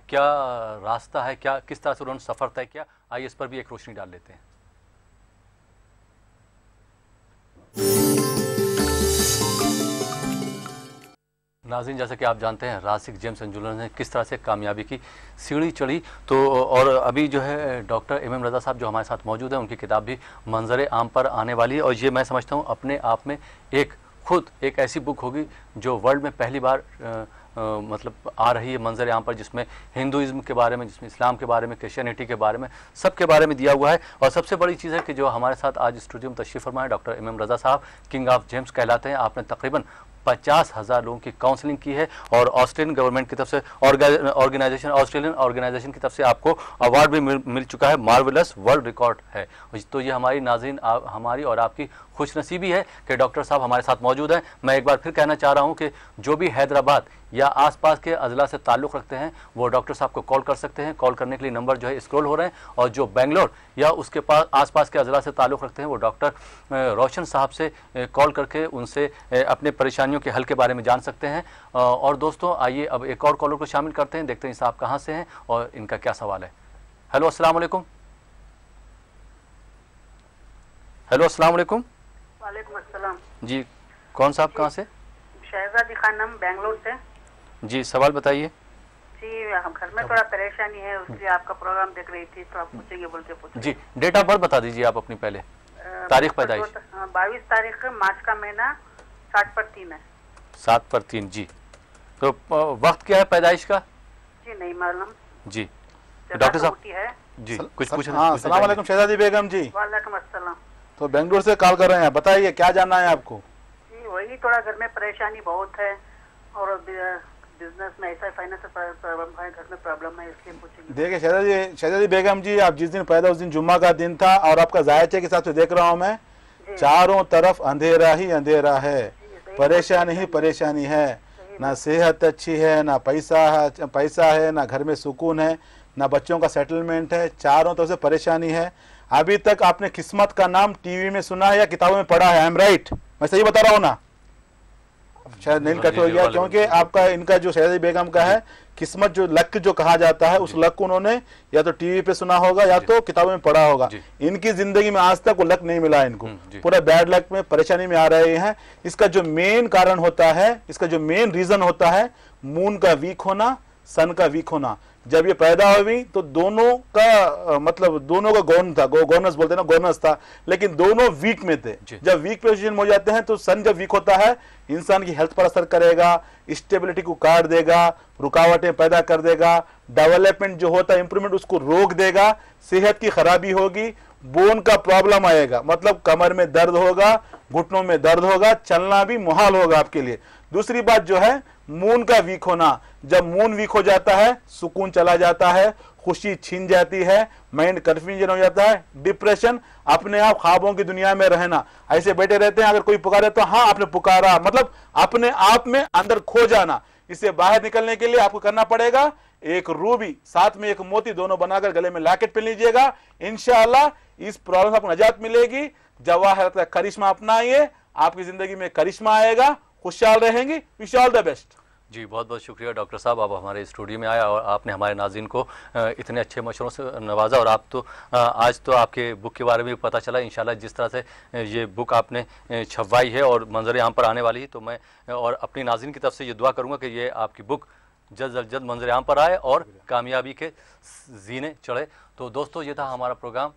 क्या रास्ता है, क्या किस तरह से उन्होंने सफ़र तय किया, आइए इस पर भी एक रोशनी डाल लेते हैं। नाज़रीन जैसा कि आप जानते हैं रासिक जेम्स एंड ज्वेलर्स ने किस तरह से कामयाबी की सीढ़ी चढ़ी। तो और अभी जो है डॉक्टर MM रज़ा साहब जो हमारे साथ मौजूद हैं, उनकी किताब भी मंजर आम पर आने वाली है। और ये मैं समझता हूँ अपने आप में खुद एक ऐसी बुक होगी जो वर्ल्ड में पहली बार मतलब आ रही है मंजर आम पर, जिसमें हिंदुइज्म के बारे में, जिसमें इस्लाम के बारे में, क्रिश्चियनिटी के बारे में, सब के बारे में दिया हुआ है। और सबसे बड़ी चीज़ है कि जो हमारे साथ आज स्टूडियो में तशरीफ़ फरमाए डॉक्टर MM रज़ा साहब, किंग ऑफ जेम्स कहलाते हैं। आपने तकरीबन 50,000 लोगों की काउंसलिंग की है और ऑस्ट्रेलियन गवर्नमेंट की तरफ से ऑस्ट्रेलियन ऑर्गेनाइजेशन की तरफ से आपको अवार्ड भी मिल चुका है, मार्वेलस वर्ल्ड रिकॉर्ड है। तो ये हमारी नाज़रीन हमारी और आपकी खुशनसीबी है कि डॉक्टर साहब हमारे साथ मौजूद हैं। मैं एक बार फिर कहना चाह रहा हूं कि जो भी हैदराबाद या आसपास के अजला से ताल्लुक़ रखते हैं वो डॉक्टर साहब को कॉल कर सकते हैं। कॉल करने के लिए नंबर जो है स्क्रॉल हो रहे हैं। और जो बेंगलोर या उसके पास आसपास के अजला से ताल्लुक़ रखते हैं वो डॉक्टर रोशन साहब से कॉल करके उनसे अपने परेशानियों के हल के बारे में जान सकते हैं। और दोस्तों आइए अब एक और कॉलर को शामिल करते हैं, देखते हैं साहब कहाँ से हैं और इनका क्या सवाल है। हेलो अस्सलाम वालेकुम। हेलो अस्सलाम वालेकुम। वालेकुम अस्सलाम जी, कौन साहब कहाँ से? शहजादी खानम बेंगलोर से। जी सवाल बताइए। जी हम घर में थोड़ा परेशानी है, उसलिए आपका प्रोग्राम देख रही थी तो आप पूछेंगे बोल के पूछ। जी डेट ऑफ बर्थ बता दीजिए आप अपनी पहले, तारीख पैदाइश। 22 तारीख मार्च का महीना 7/3 है। 7/3 जी। तो वक्त क्या है पैदाइश का? जी नहीं मालूम जी। डॉक्टर साहब जी कुछ पूछना? हाँ अस्सलाम वालेकुम शहजादी बेगम जी। वालेकुम अस्सलाम। तो बेंगलोर से कॉल कर रहे हैं, बताइए क्या जानना है आपको? जी वही थोड़ा घर में परेशानी बहुत है और बिजनेस में ऐसा फाइनेंशियल प्रॉब्लम है, घर में प्रॉब्लम है, इसलिए पूछेंगे। देखिए शहजादी बेगम जी, आप जिस दिन पैदा उस दिन जुम्मा का दिन था और आपका जायचे के हिसाब से देख रहा हूँ मैं, चारों तरफ अंधेरा ही अंधेरा है, परेशानी ही परेशानी है। ना सेहत अच्छी है, ना पैसा है, ना घर में सुकून है, ना बच्चों का सेटलमेंट है, चारों तरफ से परेशानी है। अभी तक आपने किस्मत का नाम टीवी में सुना है या किताबों में पढ़ा है? I am right? मैं सही बता रहा हूँ ना? शायद नील कट हो गया, क्योंकि आपका इनका जो शहजादी बेगम का है किस्मत, जो लक जो कहा जाता है, उस लक को उन्होंने या तो टीवी पे सुना होगा या तो किताबों में पढ़ा होगा। इनकी जिंदगी में आज तक वो लक नहीं मिला इनको, पूरा बैड लक में परेशानी में आ रहे हैं। इसका जो मेन कारण होता है, इसका जो मेन रीजन होता है, मून का वीक होना, सन का वीक होना। जब ये पैदा हुई तो दोनों का मतलब दोनों का गौन था, गौनस बोलते हैं ना, गौनस था, लेकिन दोनों वीक में थे। जब वीक पोजीशन में हो जाते हैं तो सन जब वीक होता है इंसान की हेल्थ पर असर करेगा, स्टेबिलिटी को काट देगा, रुकावटें पैदा कर देगा, डेवलपमेंट जो होता है इंप्रूवमेंट उसको रोक देगा, सेहत की खराबी होगी, बोन का प्रॉब्लम आएगा, मतलब कमर में दर्द होगा, घुटनों में दर्द होगा, चलना भी मुहाल होगा आपके लिए। दूसरी बात जो है मून का वीक होना, जब मून वीक हो जाता है सुकून चला जाता है, खुशी छीन जाती है, माइंड कंफ्यूजन हो जाता है, डिप्रेशन, अपने आप ख्वाबों की दुनिया में रहना, ऐसे बैठे रहते हैं। अगर कोई पुकारे तो हाँ आपने पुकारा, मतलब अपने आप में अंदर खो जाना। इससे बाहर निकलने के लिए आपको करना पड़ेगा एक रूबी साथ में एक मोती दोनों बनाकर गले में लॉकेट पहन लीजिएगा, इंशाअल्लाह इस प्रॉब्लम से आपको नजात मिलेगी। जवाहरात का करिश्मा अपनाइए, आपकी जिंदगी में करिश्मा आएगा, खुशहाल रहेंगी। Wish all the best. जी बहुत बहुत शुक्रिया डॉक्टर साहब, आप हमारे स्टूडियो में आया और आपने हमारे नाज़रीन को इतने अच्छे मशवरों से नवाजा। और आप तो आज तो आपके बुक के बारे में भी पता चला, इंशाल्लाह जिस तरह से ये बुक आपने छपवाई है और मंजर आम पर आने वाली है, तो मैं और अपनी नाज़रीन की तरफ से ये दुआ करूँगा कि ये आपकी बुक जल्द मंजर आम पर आए और कामयाबी के जीने चढ़े। तो दोस्तों ये था हमारा प्रोग्राम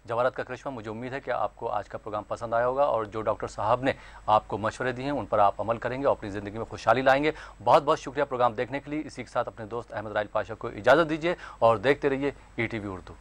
जवाहरात का करिश्मा। मुझे उम्मीद है कि आपको आज का प्रोग्राम पसंद आया होगा और जो डॉक्टर साहब ने आपको मशवरे दिए हैं उन पर आप अमल करेंगे और अपनी ज़िंदगी में खुशहाली लाएंगे। बहुत बहुत शुक्रिया प्रोग्राम देखने के लिए। इसी के साथ अपने दोस्त अहमद राइल पाशा को इजाज़त दीजिए और देखते रहिए ETV उर्दू।